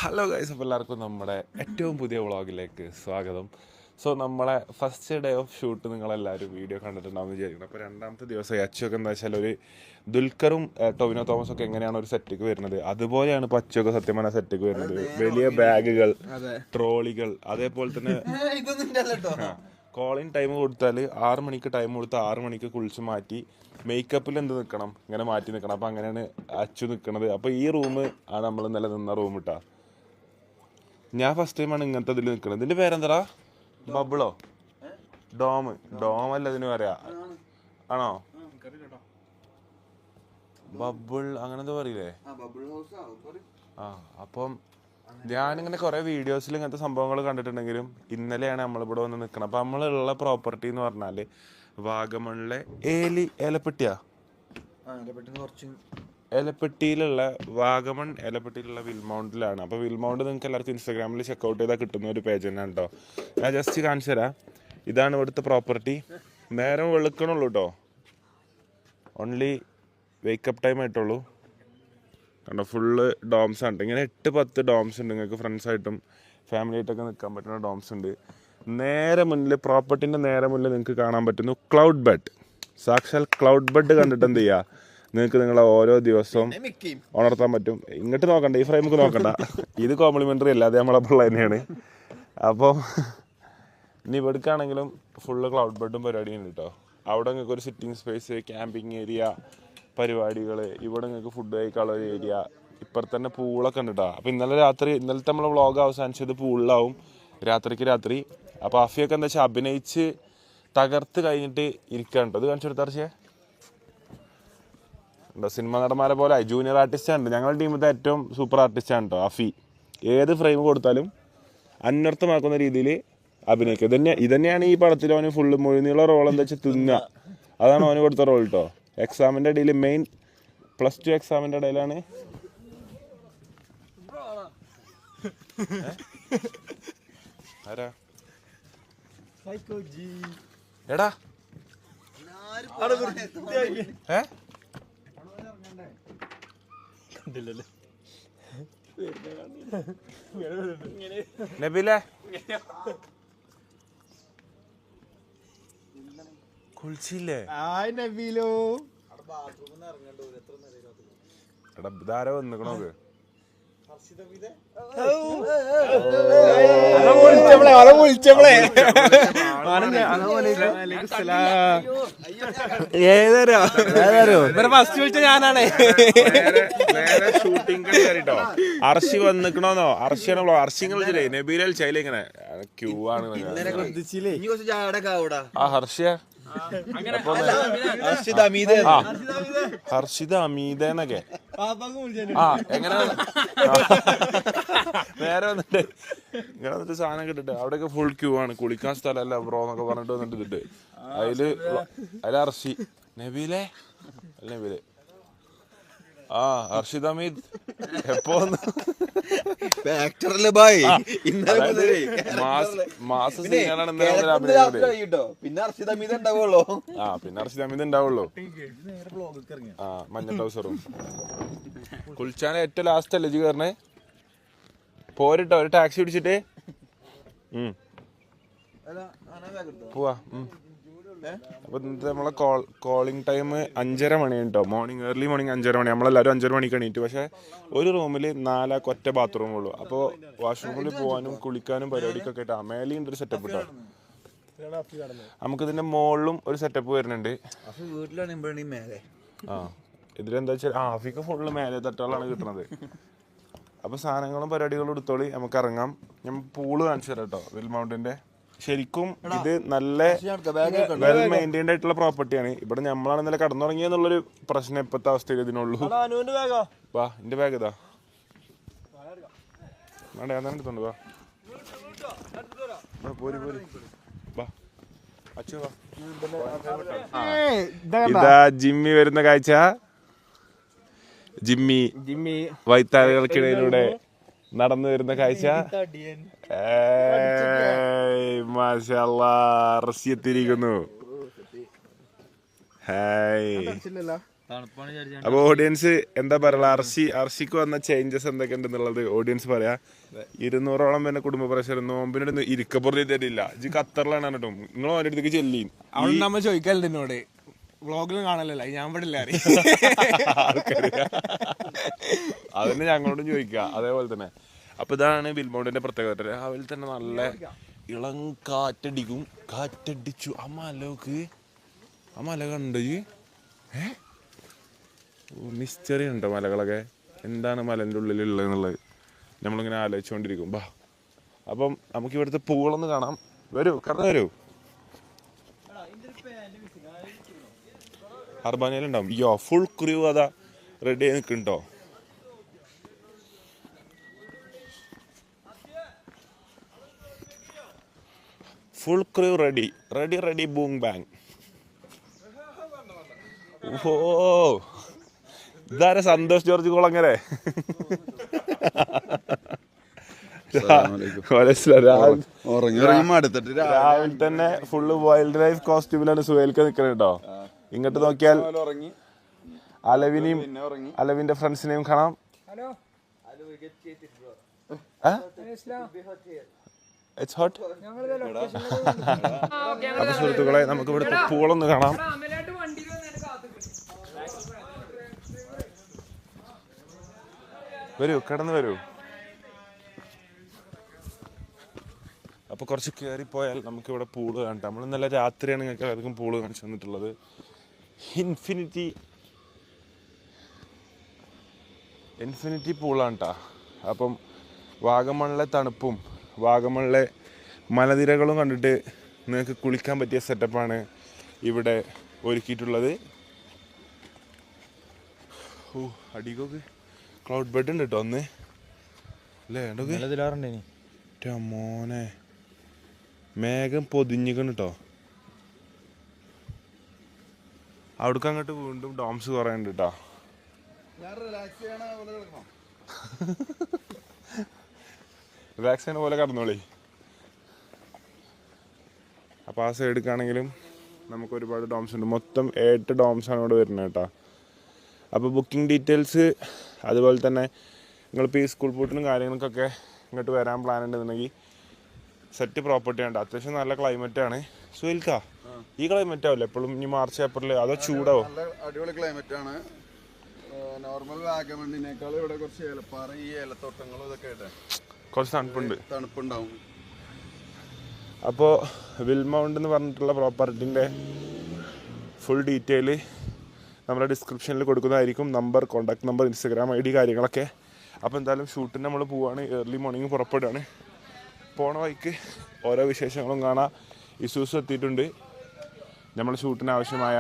Hello guys, അപ്പോൾ എല്ലാവർക്കും നമ്മുടെ ഏറ്റവും പുതിയ വ്ളോഗിലേക്ക് സ്വാഗതം. സോ നമ്മളെ ഫസ്റ്റ് ഡേ ഓഫ് ഷൂട്ട് നിങ്ങളെല്ലാവരും വീഡിയോ കണ്ടിട്ടുണ്ടാവും വിചാരിക്കണം. അപ്പോൾ രണ്ടാമത്തെ ദിവസം അച്ചുവൊക്കെ എന്താ വെച്ചാൽ ഒരു ദുൽഖറും ടൊവിനോ തോമസും ഒക്കെ എങ്ങനെയാണ് ഒരു സെറ്റിക്ക് വരുന്നത് അതുപോലെയാണ് ഇപ്പോൾ അച്ചുവൊക്കെ സത്യം പറഞ്ഞ സെറ്റിക്ക് വരുന്നത്. വലിയ ബാഗുകൾ, ട്രോളികൾ, അതേപോലെ തന്നെ കോളിംഗ് ടൈം കൊടുത്താൽ 6 മണിക്ക് ടൈം കൊടുത്ത് 6 മണിക്ക് കുളിച്ച് മാറ്റി മേക്കപ്പിൽ എന്ത് നിൽക്കണം, ഇങ്ങനെ മാറ്റി നിൽക്കണം. അപ്പോൾ അങ്ങനെയാണ് അച്ചു നിൽക്കുന്നത്. അപ്പോൾ ഈ റൂം ആണ് നമ്മൾ ഇന്നലെ നിന്ന റൂം ഇട്ടാ. ഞാൻ ഫസ്റ്റ് ടൈമാണ് ഇങ്ങനത്തെ ഇതിൽ നിൽക്കുന്നത്. ഇതിന്റെ പേരെന്താ? ബബിളോ? ഡോമല്ല ഇതിന് പറയാ, ആണോ? ബബിൾ അങ്ങനെന്താ പറയില്ലേ? ആ, അപ്പം ഞാനിങ്ങനെ കുറെ വീഡിയോസിൽ ഇങ്ങനത്തെ സംഭവങ്ങൾ കണ്ടിട്ടുണ്ടെങ്കിലും ഇന്നലെയാണ് നമ്മളിവിടെ വന്ന് നിൽക്കണം. അപ്പം നമ്മളുള്ള പ്രോപ്പർട്ടി എന്ന് പറഞ്ഞാൽ വാഗമണിലെ എലപ്പെട്ടിയിലുള്ള വാഗമൺ എലപ്പെട്ടിയിലുള്ള വിൽമൗണ്ടിലാണ്. അപ്പോൾ വിൽമൗണ്ട് നിങ്ങൾക്ക് എല്ലാവർക്കും ഇൻസ്റ്റാഗ്രാമിൽ ചെക്കൗട്ട് ചെയ്താൽ കിട്ടുന്ന ഒരു പേജ് തന്നെയാണ് കേട്ടോ. ഞാൻ ജസ്റ്റ് കാണിച്ചു തരാം. ഇതാണ് ഇവിടുത്തെ പ്രോപ്പർട്ടി. നേരം വെളുക്കണുള്ളൂ കേട്ടോ, ഓൺലി വേക്കപ്പ് ടൈം ആയിട്ടുള്ളൂ. കണ്ടോ, ഫുള്ള് ഡോംസ് ആണ്. ഇങ്ങനെ 8-10 ഡോംസ് ഉണ്ട്. നിങ്ങൾക്ക് ഫ്രണ്ട്സായിട്ടും ഫാമിലി ആയിട്ടൊക്കെ നിൽക്കാൻ പറ്റുന്ന ഡോംസ് ഉണ്ട്. നേരെ മുന്നിൽ, പ്രോപ്പർട്ടിൻ്റെ നേരെ മുന്നിൽ നിങ്ങൾക്ക് കാണാൻ പറ്റുന്നു ക്ലൗഡ് ബെഡ്. സാക്ഷാൽ ക്ലൗഡ് ബെഡ് കണ്ടിട്ട് എന്ത് ചെയ്യുക, നിങ്ങൾക്ക് നിങ്ങളെ ഓരോ ദിവസവും ഉണർത്താൻ പറ്റും. ഇങ്ങോട്ട് നോക്കണ്ട, ഈ ഫ്രെയിമുക്ക് നോക്കണ്ട, ഇത് കോംപ്ലിമെൻ്ററി അല്ല, അത് നമ്മളെ പിള്ള തന്നെയാണ്. അപ്പോൾ ഇനി ഇവിടേക്കാണെങ്കിലും ഫുള്ള് ക്ലൗഡ് ബെഡും പരിപാടിയുണ്ട് കേട്ടോ. അവിടെ നിങ്ങൾക്ക് ഒരു സിറ്റിംഗ് സ്പേസ്, ക്യാമ്പിങ് ഏരിയ, പരിപാടികൾ, ഇവിടെ നിങ്ങൾക്ക് ഫുഡ് കഴിക്കാനുള്ള ഒരു ഏരിയ, ഇപ്പുറത്ത് തന്നെ പൂളൊക്കെ ഉണ്ട് കേട്ടോ. അപ്പോൾ ഇന്നലത്തെ നമ്മളെ വ്ളോഗ് അവസാനിച്ചത് പൂളിലാവും, രാത്രിക്ക് രാത്രി. അപ്പോൾ അഫിയൊക്കെ എന്താ വെച്ചാൽ അഭിനയിച്ച് തകർത്ത് കഴിഞ്ഞിട്ട് ഇരിക്കുകയാണ് കേട്ടോ. ഇത് കാണിച്ചു കൊടുത്താർച്ചേ ഉണ്ടോ, സിനിമ നടന്മാരെ പോലെ ജൂനിയർ ആർട്ടിസ്റ്റാണ്. ഞങ്ങളുടെ ടീമിലത്തെ ഏറ്റവും സൂപ്പർ ആർട്ടിസ്റ്റാണ് കേട്ടോ അഫി. ഏത് ഫ്രെയിം കൊടുത്താലും അന്വർത്ഥമാക്കുന്ന രീതിയിൽ അഭിനയിക്കുക. ഇതന്നെയാണ് ഈ പടത്തിൽ അവന് ഫുള്ള് മുഴുനീള റോൾ എന്താ വെച്ചാൽ തിന്നുക. അതാണ് അവന് കൊടുത്ത റോൾ കേട്ടോ. എക്സാമിൻ്റെ ഇടയിൽ, മെയിൻ +2 എക്സാമിൻ്റെ ഇടയിലാണ്. ആരാ എടാ നബിലെ കുളിച്ചില്ലേ? എടാ ഇതാരോ വന്നിക്കണോക്ക്. ഞാനാണ് ഷൂട്ടിംഗ് കയറിട്ടോ. അർഷി വന്നിക്കണോന്നോ, അർഷിയാണോ? അർഷിങ്ങൾ നബീല ചൈല ഇങ്ങനെ ക്യൂ ആണ്. ആ ഹർഷിയ ഹർഷിത അമീദ എന്നൊക്കെ. ആ എങ്ങനെ നേരെ വന്നിട്ട് ഇങ്ങനെ വന്നിട്ട് സാധനം കിട്ടിട്ട് അവിടെയൊക്കെ ഫുൾ ക്യൂ ആണ്. കുളിക്കാൻ സ്ഥലമല്ല ബ്രോ എന്നൊക്കെ പറഞ്ഞിട്ട് വന്നിട്ട് ഇതിട്ട് അതില് അർഷി നബീലെ നബീലെ ആ ഹർഷിദ് അമീദ് എപ്പോ പിന്നെ ഹർഷിദ് അമീദ് ഉണ്ടാവുള്ളൂ. ആ മഞ്ഞ ട്രൗസറും. കുളിച്ചാൻ ഏറ്റവും ലാസ്റ്റ് അല്ലേ കയറണേ? പോരിട്ടോ, ഒരു ടാക്സി പിടിച്ചിട്ട് പോവാ. അപ്പൊ ഇന്നത്തെ നമ്മളെ കോളിംഗ് ടൈം 5:30 മണിയാണ് കേട്ടോ. ഏർലി മോർണിംഗ് 5:30 മണി. നമ്മളെല്ലാവരും 5:30 മണിക്ക് എണീറ്റ്. പക്ഷെ ഒരു റൂമിൽ 4 ഒറ്റ ബാത്റൂമുള്ളൂ. അപ്പോൾ വാഷ്റൂമിൽ പോകാനും കുളിക്കാനും പരിപാടിക്കൊക്കെ ആയിട്ടാ. മേലെയുണ്ട് ഒരു സെറ്റപ്പ് കേട്ടോ. നമുക്കിതിന്റെ മുകളിലും ഒരു സെറ്റപ്പ് വരുന്നുണ്ട്. ആ ഇതിലെന്താ വെച്ചാൽ ആഫിക്ക് ഫുള്ള് മേലെ തട്ടുകളാണ് കിട്ടുന്നത്. അപ്പൊ സാധനങ്ങളും പരിപാടികളും എടുത്തോളി, നമുക്ക് ഇറങ്ങാം. ഞാൻ പൂള് കാണിച്ചു തരാം കേട്ടോ. വിൽമൗണ്ടിന്റെ ശരിക്കും ഇത് നല്ല വെൽ മെയിൻറ്റൈൻഡ് ആയിട്ടുള്ള പ്രോപ്പർട്ടിയാണ്. ഇവിടെ നമ്മളാണ് ഇന്നലെ കടന്നുറങ്ങിയെന്നുള്ളൊരു പ്രശ്നം ഇപ്പോഴത്തെ അവസ്ഥയിൽ ഇതിനുള്ളൂ. വാ എന്റെ ബാഗ് ഇതാ വേണ്ട, ഞാൻ തന്നെ എടുത്തോണ്ട് വാ. പോരി പോരി വാ അച്ചു വാ. ഇതാ ജിമ്മി വരുന്ന കാഴ്ച. ജിമ്മി വൈത്താലുകൾക്കിടയിലൂടെ നടന്നു വരുന്ന കാഴ്ച. മാഷാഅല്ലാഹ്, റസിയെത്തിയിരിക്കുന്നു. ഹായ് അപ്പൊ ഓഡിയൻസ് എന്താ പറയാ, അർഷിക്ക് വന്ന ചേഞ്ചസ് എന്തൊക്കെ ഉണ്ടെന്നുള്ളത് ഓഡിയൻസ് പറയാ. 200ഓളം തന്നെ കുടുംബ പ്രഷർ നോമ്പിനോട് ഇരിക്കപ്പുറത്ത് തരില്ല. ഇജ്ജ് ഖത്തറിലാണ് കേട്ടോ, നിങ്ങൾ അവന്റെ അടുത്തേക്ക് ചെല്ലിയും അവിടെ നമ്മ ചോദിക്കലുണ്ട് എന്നോട്, വ്ളോഗിൽ കാണലല്ല ഞാൻ ഇവിടെ അതന്നെ ഞങ്ങളോടും ചോദിക്കുക അതേപോലെ തന്നെ. അപ്പൊ ഇതാണ് വിൽമൗണ്ടിന്റെ പ്രത്യേകത. രാവിലെ തന്നെ നല്ല ഇളം കാറ്റടിക്കും. കാറ്റടിച്ചു ആ മല കണ്ടു. മിസ്റ്ററി ഉണ്ടോ മലകളൊക്കെ, എന്താണ് മലൻ്റെ ഉള്ളിലുള്ളത് എന്നുള്ളത് നമ്മളിങ്ങനെ ആലോചിച്ചുകൊണ്ടിരിക്കും. ബാ അപ്പം നമുക്ക് ഇവിടുത്തെ പൂളൊന്ന് കാണാം. വരൂ, കടന്നു വരൂ. അർബാനയിലുണ്ടാവും. ഫുൾ ക്രൂ അതാ റെഡി ആയി നിൽക്കുന്നുണ്ടോ. Full crew ready boom bang. ഓ ഇതാരെ സന്തോഷ് ജോർജ് കുളങ്ങരെ. രാവിലെ തന്നെ ഫുള്ള് വൈൽഡ് ലൈഫ് കോസ്റ്റ്യൂമിലാണ് സുഹേൽക്ക് നിൽക്കുന്നത് കേട്ടോ. ഇങ്ങോട്ട് നോക്കിയാൽ അലവിന്റെ ഫ്രണ്ട്സിനെയും കാണാം. അപ്പൊ സുഹൃത്തുക്കളെ നമുക്ക് ഇവിടുത്തെ പൂളൊന്ന് കാണാം. വരൂ, കിടന്നു വരൂ. അപ്പൊ കുറച്ച് കയറിപ്പോയാൽ നമുക്ക് ഇവിടെ പൂള് കാണാം. നമ്മൾ ഇന്നലെ രാത്രിയാണ് നിങ്ങൾക്ക് എല്ലാവർക്കും പൂള് കാണിച്ചു തന്നിട്ടുള്ളത്. ഇൻഫിനിറ്റി പൂളാണ് കേട്ടോ. അപ്പം വാഗമണിലെ തണുപ്പും വാഗമണിലെ മലനിരകളും കണ്ടിട്ട് നിങ്ങൾക്ക് കുളിക്കാൻ പറ്റിയ സെറ്റപ്പാണ് ഇവിടെ ഒരുക്കിയിട്ടുള്ളത്. ഓ അടികൊക്കെ ക്ലൗഡ് ബെഡ് ഉണ്ട് കേട്ടോ ഒന്ന് അല്ലേ. മോനെ മേഘം പൊതിഞ്ഞിക്കണം കേട്ടോ. അവിടേക്ക് അങ്ങോട്ട് വീണ്ടും ഡോംസ് കുറേ ഉണ്ട് കേട്ടോ. റിലാക്സ് ചെയ്യണ പോലെ കടന്നോളി. അപ്പോൾ ആ സൈഡിലേക്കാണെങ്കിലും നമുക്ക് ഒരുപാട് ഡോംസ് ഉണ്ട്. മൊത്തം 8 ഡോംസാണ് ഇവിടെ വരുന്നത് കേട്ടോ. അപ്പോൾ ബുക്കിംഗ് ഡീറ്റെയിൽസ് അതുപോലെ തന്നെ നിങ്ങളിപ്പോൾ ഈ സ്കൂൾ പൂട്ടിനും കാര്യങ്ങൾക്കൊക്കെ ഇങ്ങോട്ട് വരാൻ പ്ലാൻ ഉണ്ടെന്നുണ്ടെങ്കിൽ സെറ്റ് പ്രോപ്പർട്ടി ഉണ്ട്. അത്യാവശ്യം നല്ല ക്ലൈമറ്റാണ്. സുഹേൽക്കാ ഈ ക്ലൈമറ്റ് ആവില്ല എപ്പോഴും ഇനി മാർച്ച് ഏപ്രിൽ അതോ ചൂടാവോ? അടിപൊളി ക്ലൈമറ്റ് ആണ്. നോർമൽ വാഗമണിനേക്കാൾ ഇവിടെ കുറച്ച് ഏലപ്പാറ ഈ ഏലത്തോട്ടങ്ങളും ഇതൊക്കെ ആയിട്ട് കുറച്ച് തണുപ്പുണ്ടാവും. അപ്പോൾ വിൽമൗണ്ട് എന്ന് പറഞ്ഞിട്ടുള്ള പ്രോപ്പർട്ടിൻ്റെ ഫുൾ ഡീറ്റെയിൽ നമ്മുടെ ഡിസ്ക്രിപ്ഷനിൽ കൊടുക്കുന്നതായിരിക്കും. Number, contact number, Instagram ID കാര്യങ്ങളൊക്കെ. അപ്പോൾ എന്തായാലും ഷൂട്ടിന് നമ്മൾ പോവുകയാണ്. ഏർലി മോർണിംഗ് പുറപ്പെടുകയാണ്. പോണ വഴിക്ക് ഓരോ വിശേഷങ്ങളും കാണാം. ഇഷ്യൂസ് എത്തിയിട്ടുണ്ട്. നമ്മൾ ഷൂട്ടിന് ആവശ്യമായ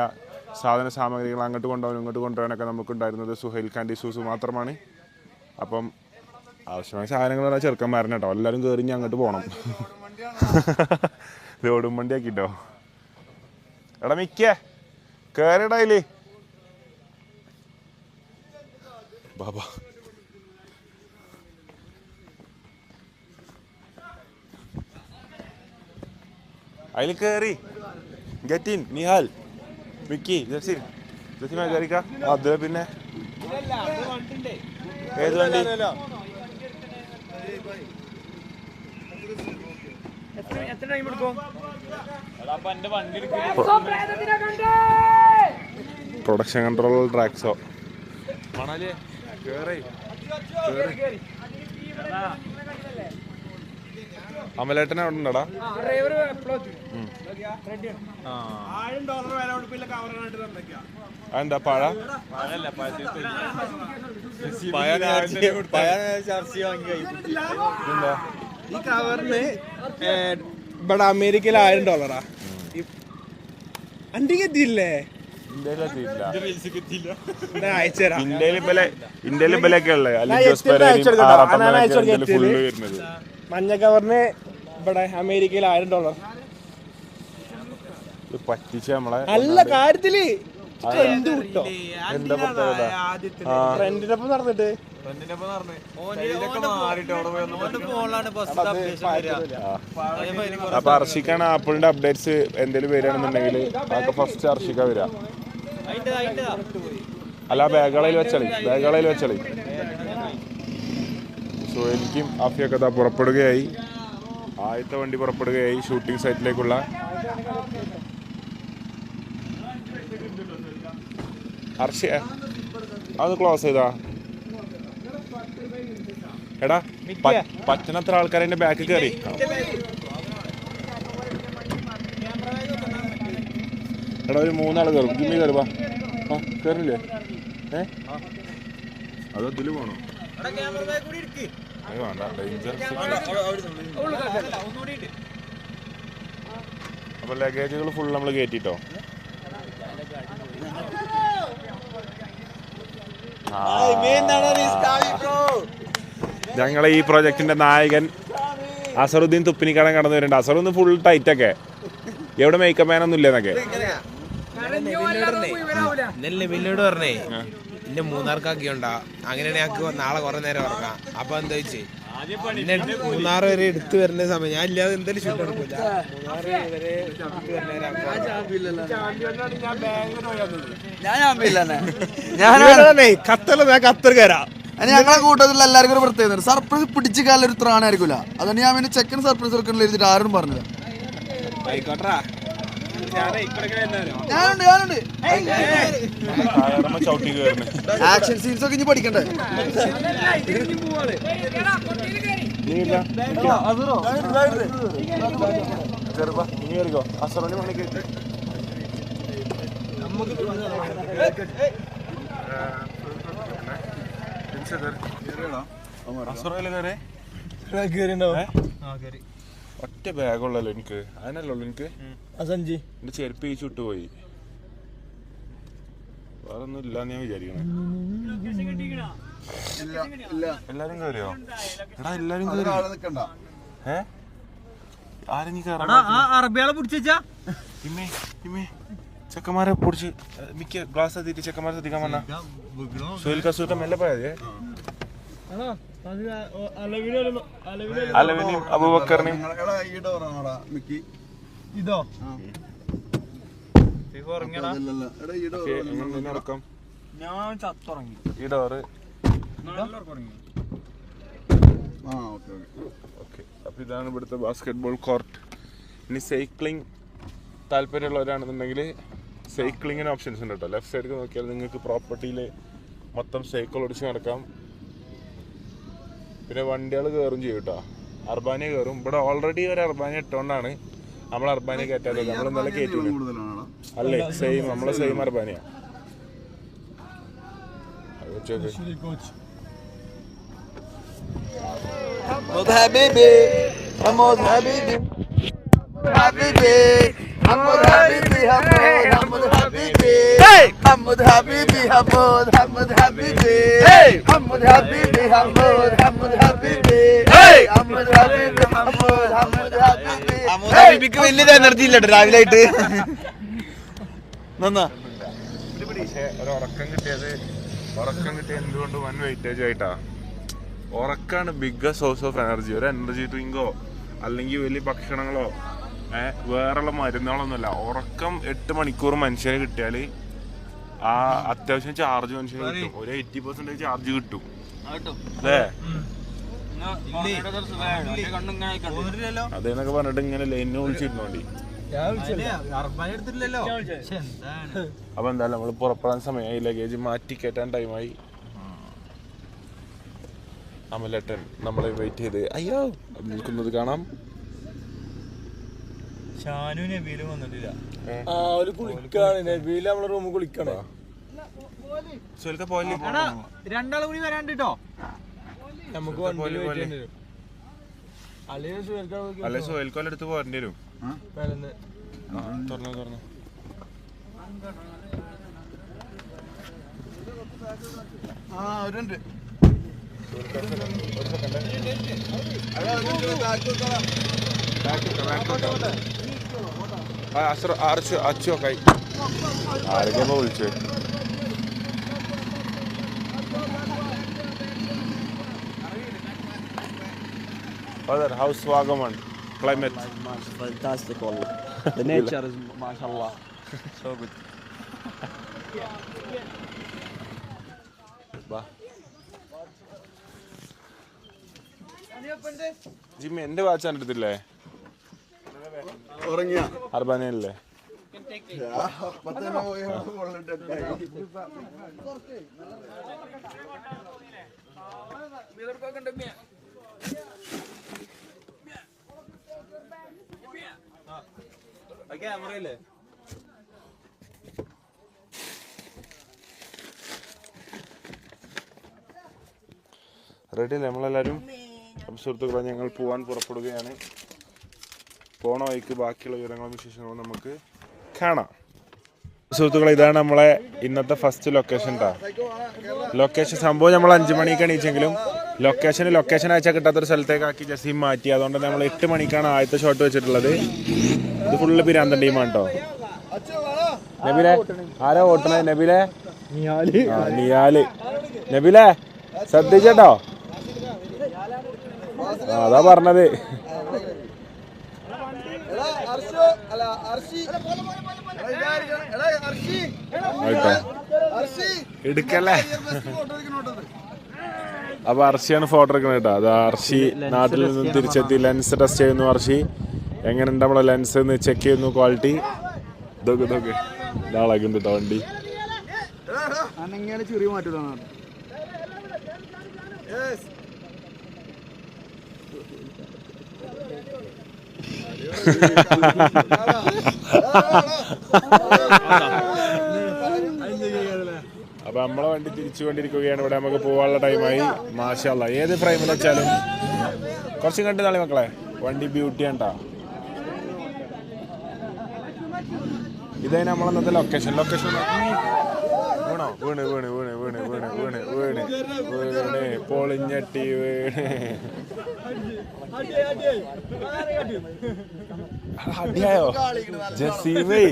സാധന സാമഗ്രികൾ അങ്ങോട്ട് കൊണ്ടുപോകാനും ഇങ്ങോട്ട് കൊണ്ടുപോകാനൊക്കെ നമുക്കുണ്ടായിരുന്നത് സുഹൈൽ ഖാൻ്റെ ഇഷ്യൂസ് മാത്രമാണ്. അപ്പം ആവശ്യമായ സാധനങ്ങൾ ചെറുക്കന്മാരനെ കേട്ടോ. എല്ലാവരും കയറി ഇനി അങ്ങോട്ട് പോകണം. ലോഡും വണ്ടി ആക്കിട്ടോ. എടാ മിക്കേ കയറിയിടയില്ലേ ബാബാ. അതിൽ കയറി ഗെറ്റിൻ നിഹാൽ മിക്കി ജസീം കയറിക്ക. അത് പിന്നെ ഏത് വണ്ടി? പ്രൊഡക്ഷൻ കൺട്രോൾ ട്രാക്സോ അമലേട്ടനെ അവിടെ ഉണ്ടടാ. എന്താ പഴ ഈ കവറിന് ഇവിടെ അമേരിക്കയിൽ $1000 അണ്ടി കെത്തിയില്ലേ? മഞ്ഞ കവറിന് ഇവിടെ അമേരിക്കയിൽ $1000 പറ്റിച്ച നമ്മളെ നല്ല കാര്യത്തില് ഫ്രണ്ടിനൊപ്പം നടന്നിട്ട് അപ്പൊ അർഷിക്കാണ് ആപ്പിളിന്റെ അപ്ഡേറ്റ്സ് എന്തെങ്കിലും വരികയാണെന്നുണ്ടെങ്കിൽ അതൊക്കെ ഫസ്റ്റ് അർഷിക്ക വരിക. അല്ല ബാഗുകളിൽ വെച്ചളി. സോ എനിക്കും ആഫിയൊക്കെ ഇതാ പുറപ്പെടുകയായി. ആദ്യത്തെ വണ്ടി പുറപ്പെടുകയായി ഷൂട്ടിംഗ് സൈറ്റിലേക്കുള്ള. ഹർഷ അത് ക്ലോസ് ചെയ്താ എടാ പറ്റണത്ര ആൾക്കാർ എൻ്റെ ബാക്കിൽ കയറി. എടാ ഒരു 3 ആൾ കയറും. ജിമ്മി കയറുവാ. കയറില്ലേ? അതോ ഇതില് പോണോ? വേണ്ട ഡേഞ്ചർ. അപ്പൊ ലഗേജുകൾ ഫുൾ നമ്മൾ കയറ്റിട്ടോ. ഞങ്ങളെ ഈ പ്രൊജക്ടിന്റെ നായകൻ അസറുദ്ദീൻ തുപ്പിനിക്കടം കടന്നു വരുന്നുണ്ട്. അസറുദ്ദീൻ ഫുൾ ടൈറ്റ് ഒക്കെ. എവിടെ മേക്കപ്പ് മാനൊന്നും ഇല്ലെന്നൊക്കെ പിന്നീട് പറഞ്ഞേ എന്നെ മൂന്നാർക്കാക്കിയുണ്ടാ. അങ്ങനെയാണെങ്കിൽ ഞങ്ങൾക്ക് നാളെ കുറെ നേരം ഉറങ്ങാം. അപ്പൊ എന്താ വെച്ചേ പിന്നെ 3 വരെ എടുത്തു വരുന്ന സമയം ഞാൻ ഇല്ലാതെ എന്തായാലും ഷൂട്ട് എടുക്കില്ല. 3 വരെ ഖത്തർ കയറാം. ഞങ്ങളെ കൂട്ടത്തിൽ എല്ലാവർക്കും ഒരു പ്രത്യേകത സർപ്രൈസ് പിടിച്ച് കാലൊരു ത്രാണായിരിക്കില്ല. അതുകൊണ്ട് ഞാൻ പിന്നെ ചെക്കൻ സർപ്രൈസ് എടുക്കണില്ല എഴുതിട്ട് ആരും പറഞ്ഞത്. ഞാനുണ്ട് ആക്ഷൻ സീൻസ് ഒക്കെ ഇനി പഠിക്കണ്ടേ? ഒറ്റ ബാഗുള്ളല്ലോ എനിക്ക്. അതിനല്ലോ എനിക്ക് എന്റെ ചെരുപ്പ് ഈ ചുട്ടുപോയി. വേറെ ഒന്നും ഇല്ലാന്ന് ഞാൻ വിചാരിക്കണേ. എല്ലാരും കയറിയോ? എടാ എല്ലാരും കയറി. ആരെങ്കിലും ചെക്കന്മാരെ പൊടിച്ച് മിക്ക ഗ്ലാസ് എത്തിയിട്ട് ചെക്കന്മാരെ ശ്രദ്ധിക്കാൻ പറഞ്ഞ സുഹേൽ കസൂട്ട മെല്ലെ പോയതേ. അലവിനെയും അബൂബക്കറിനെയും ഇറക്കാം. ഈ ഡോറ് ഓക്കെ. അപ്പൊ ഇതാണ് ഇവിടുത്തെ ബാസ്കറ്റ് ബോൾ കോർട്ട്. ഇനി സൈക്ലിംഗ് താല്പര്യമുള്ളവരാണെന്നുണ്ടെങ്കിൽ സൈക്ലിങ്ങിന് ഓപ്ഷൻസ് ഉണ്ട് കേട്ടോ. ലെഫ്റ്റ് സൈഡിൽ നോക്കിയാൽ നിങ്ങൾക്ക് പ്രോപ്പർട്ടിയിൽ മൊത്തം സൈക്കിൾ ഓടിച്ച് നടക്കാം. പിന്നെ വണ്ടികൾ കയറും ചെയ്യും കേട്ടോ. അർബാനിയ കയറും. ഇവിടെ ഓൾറെഡി ഒരു അർബാനിയ ഇട്ടുകൊണ്ടാണ് നമ്മൾ അർബാനിയ കയറ്റാതെ. നമ്മൾ ഇന്നലെ കയറ്റൂല അല്ലേ? സെയിം നമ്മളെ സെയിം അർബാനിയ. വലിയ എനർജി ഇല്ല രാവിലെ ആയിട്ട്. ഉറക്കം കിട്ടിയത് എന്തുകൊണ്ട് വൻ വെയിറ്റേജ് ആയിട്ടാ. ഉറക്കാണ് ബിഗ്ഗസ്റ്റ് സോഴ്സ് ഓഫ് എനർജി. ഒരു എനർജി ഡ്രിങ്കോ അല്ലെങ്കിൽ വലിയ ഭക്ഷണങ്ങളോ വേറെയുള്ള മരുന്നുകളൊന്നുമല്ല. ഉറക്കം 8 മണിക്കൂർ മനുഷ്യന് കിട്ടിയാൽ ആ അത്യാവശ്യം ചാർജ് മനുഷ്യന് കിട്ടും. ഒരു 80% ചാർജ് കിട്ടും അല്ലേ? അതേന്നൊക്കെ പറഞ്ഞിട്ട് ഇങ്ങനെ ലൈനിന് വിളിച്ചിരുന്നോണ്ടി. അപ്പൊ എന്തായാലും നമ്മള് പുറപ്പെടാൻ സമയമായി. ലഗേജ് മാറ്റി കയറ്റാൻ ടൈമായി. അമലേട്ടൻ നമ്മളെ വെയിറ്റ് ചെയ്ത് അയ്യോ നിൽക്കുന്നത് കാണാം. രണ്ടാളും കൂടി വരാണ്ടിട്ടോ. അല്ലെ സുഹേൽക്കോലെ അടുത്ത് പോരേണ്ടി വരും. തുറന്നു അച്ചുവൊക്കായി. ആരൊക്കെ വിളിച്ചു? How's Wagaman climate? Fantastic, wallah. The nature is, mashallah, so good. Jimmy എന്റെ വാച്ച് എടുത്തില്ലേ? ഉറങ്ങിയ അർബാനല്ലേ? റെഡി അല്ലേ നമ്മളെല്ലാവരും? അപ്പം സുഹൃത്തുക്കളെ ഞങ്ങൾ പോവാൻ പുറപ്പെടുകയാണ്. പോണ വഴിക്ക് ബാക്കിയുള്ള വിവരങ്ങളും വിശേഷങ്ങളും നമുക്ക് കാണാം. സുഹൃത്തുക്കളെ ഇതാണ് നമ്മളെ ഇന്നത്തെ ഫസ്റ്റ് ലൊക്കേഷൻ കേട്ടോ. ലൊക്കേഷൻ സംഭവം നമ്മൾ 5 മണിക്ക് എണീച്ചെങ്കിലും ലൊക്കേഷൻ അയച്ചാൽ കിട്ടാത്തൊരു സ്ഥലത്തേക്കാക്കി ജസീം മാറ്റി. അതുകൊണ്ട് നമ്മൾ 8 മണിക്കാണ് ആദ്യത്തെ ഷോട്ട് വെച്ചിട്ടുള്ളത്. ഇത് ഫുള്ള് പിരാന്തൻ ടീമാണ് കേട്ടോ. നബിലെ ആരാ ഓട്ടണേ? നബിലെ നിയാല്. നബിലെ ശ്രദ്ധിച്ചോ? അതാ പറഞ്ഞത്. എടുക്കല്ലേ? അപ്പൊ അർഷിയാണ് ഫോട്ടോ എടുക്കുന്നത് കേട്ടോ. അത് അർഷി നാട്ടിൽ നിന്നും തിരിച്ചെത്തി ലെൻസ് ടെസ്റ്റ് ചെയ്യുന്നു. അർഷി എങ്ങനെയുണ്ട് നമ്മളെ ലെൻസ് എന്ന് ചെക്ക് ചെയ്യുന്നു, ക്വാളിറ്റി. ഇതൊക്കെ ഇതാളാക്കുന്നുണ്ട് കേട്ടോ വണ്ടി. ചെറിയ മാറ്റം അപ്പൊ നമ്മളെ വണ്ടി തിരിച്ചു കൊണ്ടിരിക്കുകയാണ്. ഇവിടെ നമുക്ക് പോകാനുള്ള ടൈമായി. മാഷാ അല്ലാ, ഏത് ഫ്രെയിമിൽ വെച്ചാലും കുറച്ചും കണ്ടു നാളെ മക്കളെ. വണ്ടി ബ്യൂട്ടി ആണ്ടാ. ഇതേ നമ്മളന്നത്തെ ലൊക്കേഷൻ വീണോ? വീണ് പൊളിഞ്ഞട്ടി അടിയായോ? ജസീമേ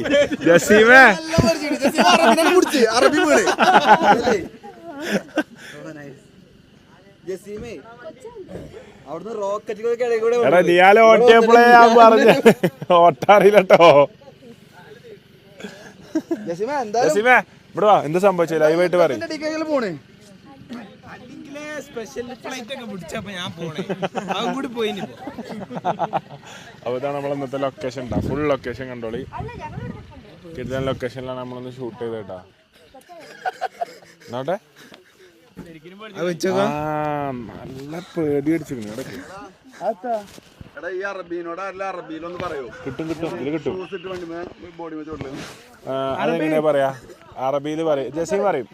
അവിടുന്ന് റോക്കറ്റുകളൊക്കെ കൂടെ എടാ നിയാലെ ഓട്ടിയപ്പോഴേ ഞാൻ പറഞ്ഞ ഓട്ടാറില്ലട്ടോ. ജസീമേ ഇവിടെ വാ. എന്ത് സംഭവിച്ചു ലൈവായിട്ട് പറയും. അപ്പൊ ഇതാണ് നമ്മൾ ഇന്നത്തെ ലൊക്കേഷൻ. ഫുൾ ലൊക്കേഷൻ കണ്ടോളി. കിട്ടുന്ന ലൊക്കേഷനിലാണ് നമ്മളൊന്ന് ഷൂട്ട് ചെയ്തേട്ടാ. നോട്ടെ നല്ല പേടി അടിച്ചിരുന്നു ഇടയ്ക്ക്. ഈ അറബീനോട് അറബിയിലൊന്ന് പറയൂ. കിട്ടും ഇത് കിട്ടും. അതെങ്ങനെയാ പറയാ? അറബിയിൽ പറയും. ജസീം പറയും.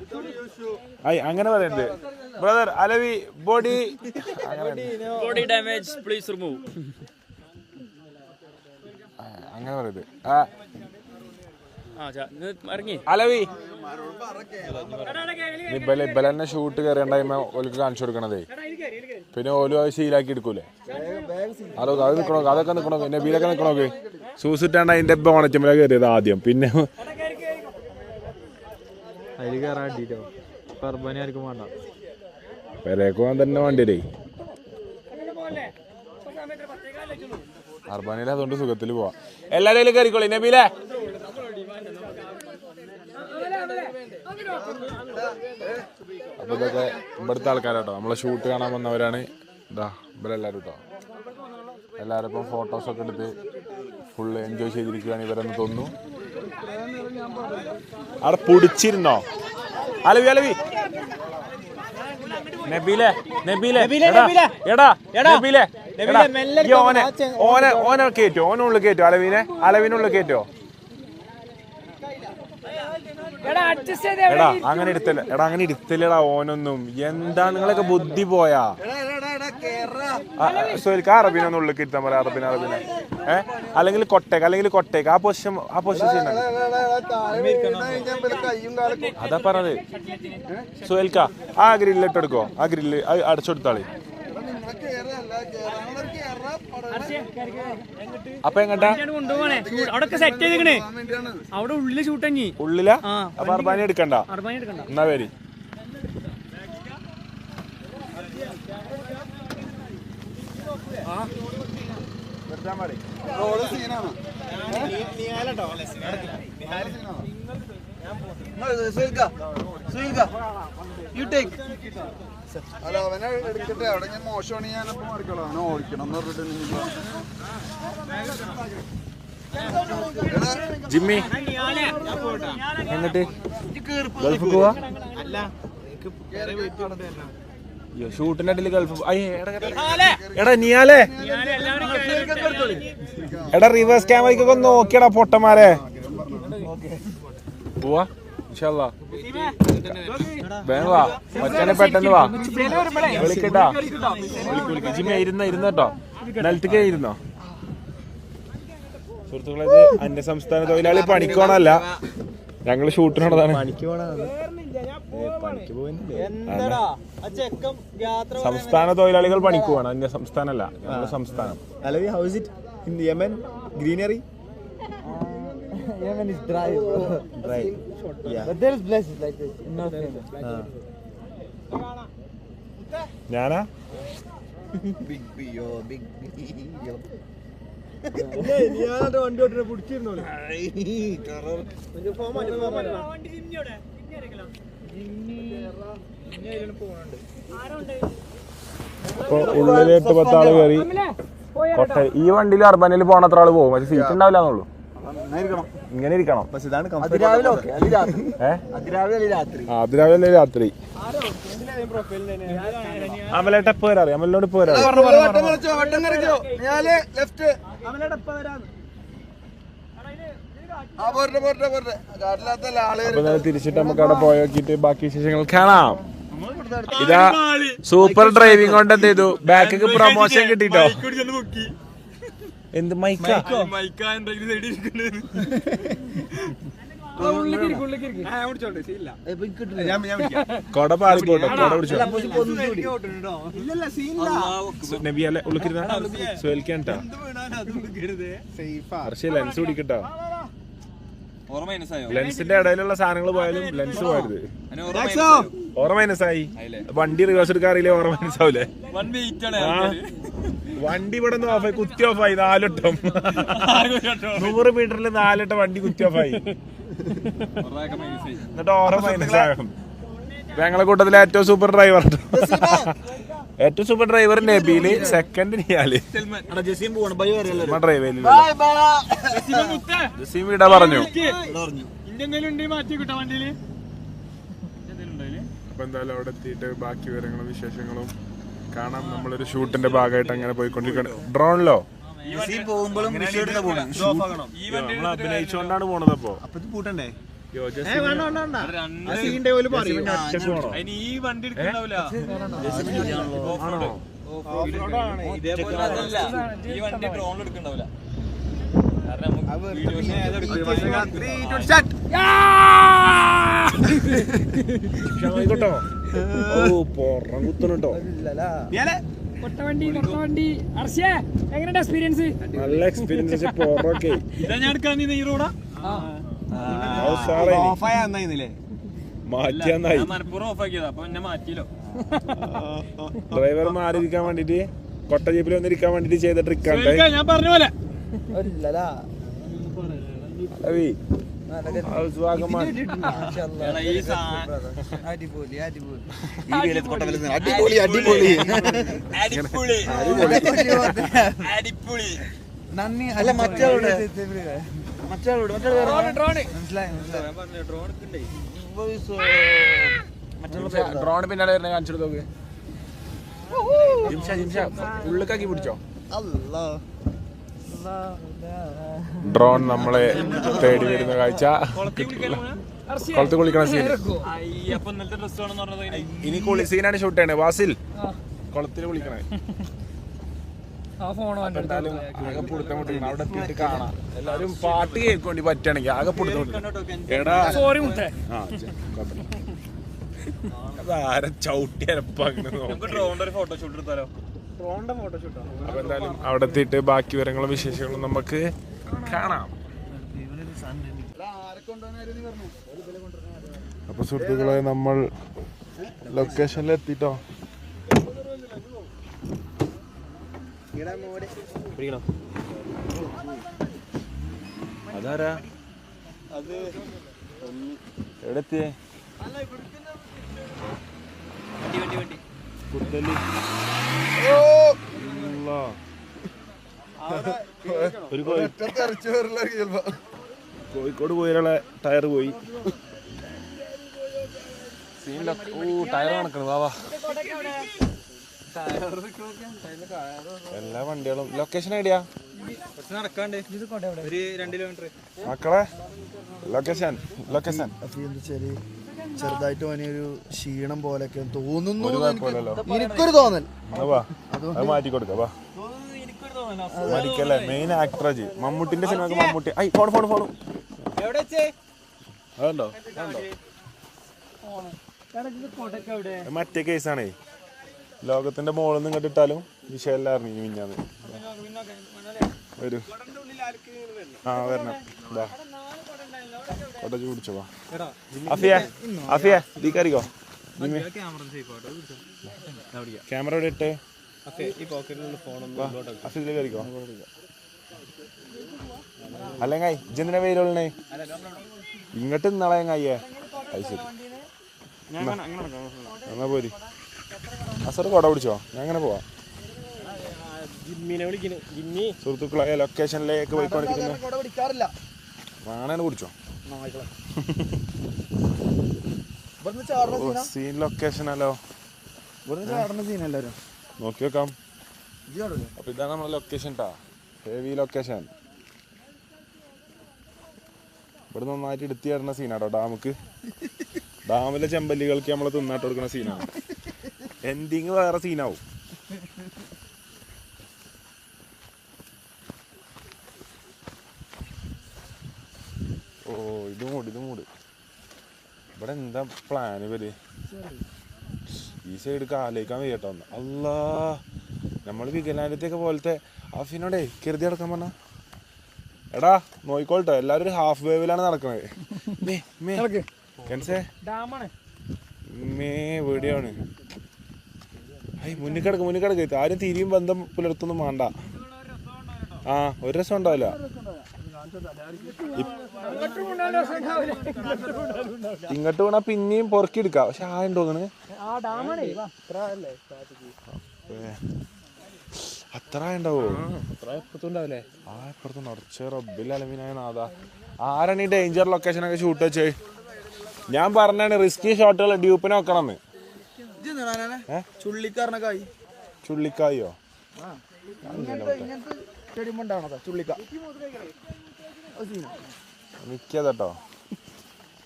അങ്ങനെ പറയരുത് brother. Alavi body damage please remove. അങ്ങനെ പറയരുത്. ഇറങ്ങി അലവി ഇബലെന്നെ ഷൂട്ട് കയറിയ ടൈം ഓലിക്ക് കാണിച്ചു കൊടുക്കണതേ. പിന്നെ ഓലും അത് ശീലാക്കി എടുക്കൂലേ. അത് നിക്കണോ? അതൊക്കെ നിക്കണോ? നബീലൊക്കെ നിക്കണോക്ക്. സൂസിട്ടാണ്ട് അതിന്റെ ബോണറ്റുമ്പല കയറിയത് ആദ്യം. പിന്നെ പെരേക്ക് പോകാൻ തന്നെ വേണ്ടിയേ. അർബാനിയിൽ അതുകൊണ്ട് സുഖത്തിൽ പോവാം. എല്ലാരും കയറിക്കോളി. നബീലേ അപ്പൊ ഇതൊക്കെ ഇവിടുത്തെ ആൾക്കാരാട്ടോ. നമ്മളെ ഷൂട്ട് കാണാൻ വന്നവരാണ്. ഇതാ ഇവരെല്ലാരും കേട്ടോ. എല്ലാവരും ഇപ്പം ഫോട്ടോസൊക്കെ എടുത്ത് ഫുള്ള് എൻജോയ് ചെയ്തിരിക്കുകയാണ് ഇവരെന്ന് തോന്നുന്നു. അവിടെ പിടിച്ചിരുന്നോ? അലവി ഓനെ കേറ്റോ? ഓനുള്ളിൽ കേറ്റോ? അലവിനുള്ളിൽ കേറ്റോ? എടാ അങ്ങനെ ഇരുത്തല്ലടാ ഓനൊന്നും. എന്താ നിങ്ങളൊക്കെ ബുദ്ധി പോയാ? അറബിനൊന്നും ഉള്ളിൽ ഇരുത്താൻ പറയാം. അറബിനെ അല്ലെങ്കിൽ കൊട്ടേക്ക് ആ പൊസിഷൻ അതാ പറഞ്ഞത്. സുഹേൽക്ക ആ ഗ്രില്ലിട്ടെടുക്കോ. ആ ഗ്രില്ല് അടച്ചെടുത്താളി. അപ്പൊ എങ്ങട്ടാ? അവിടെ ഉള്ളില് ഷൂട്ടങ്ങി. ഉള്ളിലാ? അപ്പൊ അർബാനി എടുക്കണ്ട. എന്നാ പേര് അല്ല അവനെ എടുക്കട്ടെ, അവിടെ ഞാൻ മോശമാണ്, ഞാനപ്പോ മാറിക്കോളാം. അവനെ ഓടിക്കണം എന്ന് പറഞ്ഞിട്ട് ജിമ്മി എന്നിട്ട് ഗൾഫ് പോവാ? ഷൂട്ടിന്റെ ഇടയിൽ ഗൾഫ് എടാ നിയാലേ എടാ റിവേഴ്സ് ക്യാമറയ്ക്കൊക്കെ ഒന്ന് നോക്കിയടാ പൊട്ടന്മാരെ. പോവാ ഇൻഷാല്ലാ. വേഗം വാ, മച്ചാനെ പെട്ടെന്ന് വാ. വിളിക്കട്ടാ, വിളിക്കും. ജിമ്മി ഇരുന്നോ, നിലത്തേക്ക് ഇരുന്നോ. സുഹൃത്തുക്കളെ, ഇത് അന്യസംസ്ഥാന തൊഴിലാളി പണിക്കോണല്ല, ഞങ്ങള് ഷൂട്ടിനുള്ളതാണ്. സംസ്ഥാന തൊഴിലാളികൾ പണിക്ക് പോകണം, അന്യ സംസ്ഥാനല്ല, ഞങ്ങളുടെ സംസ്ഥാനം. Yemen is dry, bro. Dry. Yeah. But there is places like this in North Yemen. ഞാനാ Big Bio, Big Bio. ഞാനായിട്ട് വണ്ടി ഓട്ടിനെ പിടിച്ചിരുന്നോളൂ. ഇപ്പൊ ഉള്ളില് 8-10 ആള് കയറി. ഈ വണ്ടിയിൽ അർബനിൽ പോണ അത്ര ആള് പോകും, പക്ഷെ സീറ്റ് ഉണ്ടാവില്ലെന്നുള്ളൂ. ഇങ്ങനെ ഇരിക്കണം. അതിരാവിലെ രാത്രി. അമലേട്ട എപ്പോ വരാറിയ? അമലിനോട് ഇപ്പൊ വരാം. അപ്പൊ തിരിച്ചിട്ട് നമുക്ക് അവിടെ പോയി നോക്കിട്ട് ബാക്കി വിശേഷങ്ങൾ കാണാം. ഇതാ സൂപ്പർ ഡ്രൈവിംഗ് കൊണ്ട് എന്ത് ചെയ്തു, ബാക്ക് പ്രൊമോഷൻ കിട്ടിട്ടോ. എന്ത് മൈക്കാ? കൊട പാറിപ്പോട്ടോ, കൊട പിടിച്ചോ. നബിയല്ലേ ഉള്ളിക്കിരുന്ന സുഹേൽക്കാൻട്ടാ. പക്ഷേ ലെൻസ് പിടിക്കട്ടോ. ലെൻസിന്റെ ഇടയിലുള്ള സാധനങ്ങൾ പോയാലും ലെൻസ് പോയത് ഓറ മൈനസായി. വണ്ടി റിവേഴ്സ് എടുക്കാറില്ലേ, ഓറ മൈനസാവൂലേ? വണ്ടി ഇവിടെ നിന്ന് ഓഫായി, കുത്തി ഓഫായി 4 വട്ടം. 100 മീറ്ററിൽ 4 വട്ടം വണ്ടി കുത്തി ഓഫായി. എന്നിട്ട് ഓറ മൈനസാകും. ഞങ്ങളെ കൂട്ടത്തിലെ ഏറ്റവും സൂപ്പർ ഡ്രൈവർ, ഏറ്റവും super driver Nabeel, second Niyal. Jaseem വിട പറഞ്ഞു. അപ്പൊ എന്തായാലും അവിടെ എത്തിയിട്ട് ബാക്കി വിവരങ്ങളും വിശേഷങ്ങളും കാണാം. നമ്മളൊരു ഷൂട്ടിന്റെ ഭാഗമായിട്ട് അങ്ങനെ പോയിക്കൊണ്ടിരിക്കണം. ഡ്രോണിലോ നമ്മൾ അഭിനയിച്ചോണ്ടാണ് പോണത്. അപ്പൊ ോ പൊറം കുത്തണോ. നല്ല എക്സ്പീരിയൻസ്. പൊറൊക്കെ മാറ്റിയാന്നായി. ഡ്രൈവർ മാറിയിരിക്കാൻ വേണ്ടിട്ട്, കൊട്ട ജീപ്പിൽ വന്നിരിക്കാൻ വേണ്ടിട്ട് ചെയ്ത ട്രിക്കാണ് ഞാൻ പറഞ്ഞ പോലെ. നന്ദി. അല്ല മറ്റേ ഡ്രോൺ പിന്നാലെ വരുന്ന കാണിച്ചു നോക്ക്. ഉള്ളിക്കാക്കി പിടിച്ചോ. ഡ്രോൺ നമ്മളെ തേടി വരുന്ന കാഴ്ച. കുളത്ത് കുളിക്കണ സീൻ. ഇനി കുളി സീനാണ് ഷൂട്ട് ചെയ്യണേ. വാസിൽ കുളത്തിൽ കുളിക്കണേ. എന്തായാലും ആകെ പുടുത്തം മുട്ടിക്കണം. അവിടെ എത്തിയിട്ട് കാണാം. എല്ലാരും പാട്ട് കേൾക്കൊണ്ടി പറ്റുകയാണെങ്കിൽ ആകെ പുടുത്തം മുട്ടിക്കണം. എടാ അതാര ചവിട്ടി അരപ്പാക്കുന്നത്. അപ്പൊ എന്തായാലും അവിടെ എത്തിയിട്ട് ബാക്കി വിവരങ്ങളും വിശേഷങ്ങളും നമുക്ക് കാണാം. അപ്പൊ സുഹൃത്തുക്കളെ, നമ്മൾ ലൊക്കേഷനിൽ എത്തിട്ടോ. അതാരാ? എവിടെ എത്തിയേ കുത്തലി ഒരു കോഴിക്കോട് പോയാലുള്ള ടയർ പോയി ടയർ കണക്കണം വാ എല്ലാ വണ്ടികളും ലൊക്കേഷൻ എവിടെയാ മക്കളെ ലൊക്കേഷൻ ചെറുതായിട്ട് ഒരു ക്ഷീണം പോലെയൊക്കെ തോന്നുന്നു. കുഴപ്പമില്ലല്ലോ എനിക്കൊരു തോന്നൽ. അത് മാറ്റി കൊടുക്കാം മരിക്കല്ലേ മെയിൻ ആക്ടറേജ് മമ്മൂട്ടിന്റെ സിനിമക്ക് മമ്മൂട്ടി ഫോൺ അതുണ്ടോ മറ്റേ കേസാണേ ലോകത്തിന്റെ മോളിൽ നിന്ന് ഇങ്ങോട്ട് ഇട്ടാലും വിഷയമെല്ലാം അറിഞ്ഞു മിഞ്ഞാന്ന് വരൂ വരണം കൊടച്ചു കുടിച്ചോ അഫിയ നീ കറിക്കോ ക്യാമറ ഇവിടെ ഇട്ടേ അഫീസിലേക്ക് കറിക്കോ അല്ലെങ്കിൽ ഇജെന്തിനാ വെയിലുള്ളേ ഇങ്ങോട്ട് നിന്നാളെ അയ്യേ അത് ശരി എന്നാ പോരി അസറ് കൊട പിടിച്ചോ ഞാൻ അങ്ങനെ പോവാം സുഹൃത്തുക്കളായ ലൊക്കേഷനിലേക്ക് പോയിക്കൊണ്ടിരിക്കുന്നു വേണേനെ കുടിച്ചോ സീൻ ലൊക്കേഷനല്ലോ നോക്കി വെക്കാം അപ്പൊ ഇതാണ് നമ്മളെ ലൊക്കേഷൻ ട്ടാ ഹെവി ലൊക്കേഷൻ ഇവിടെ നന്നായിട്ട് എടുത്തി തരുന്ന സീനാട്ടോ ഡാമിലെ ചെമ്പല്ലികൾക്ക് നമ്മളെ തിന്നാട്ട് കൊടുക്കുന്ന സീനാണ് എൻഡിങ് വേറെ സീനാവും ഇത് മൂട് ഇവിടെ എന്താ പ്ലാൻ ഇവര് ഈ സൈഡ് കാലേക്കാൻ വയ്യട്ടോ അല്ലാ നമ്മള് വികലാനത്തൊക്കെ പോലത്തെ അഫിനോടെ കരുതി നടക്കാൻ പറഞ്ഞ എടാ നോയിക്കോളട്ടോ എല്ലാരും ഒരു ഹാഫ് വേവിലാണ് നടക്കണത് വീടിയാണ് മുന്നിൽ കിടക്ക് ആരും തിരിയും ബന്ധം പുലർത്തൊന്നും വേണ്ട ഒരു രസം ഉണ്ടാവില്ല ഇങ്ങോട്ട് വീണാ പിന്നെയും പൊറക്കി എടുക്കാം പക്ഷെ ഉണ്ടോന്ന് അത്ര ഉണ്ടാവോ ഇപ്പുറത്തുണ്ടാവില്ലേ ഇപ്പുറത്തുണ്ട് ഉറച്ച് റബ്ബിൽ അലമീനായ നാഥാ ആരാണ് ഈ ഡേഞ്ചർ ലൊക്കേഷനൊക്കെ ഷൂട്ട് വെച്ചേ ഞാൻ പറഞ്ഞാണ് റിസ്കി ഷോട്ടുകൾ ഡ്യൂപ്പിനെ വെക്കണമെന്ന് ചുള്ളിക്കായോ മിക്കതട്ടോ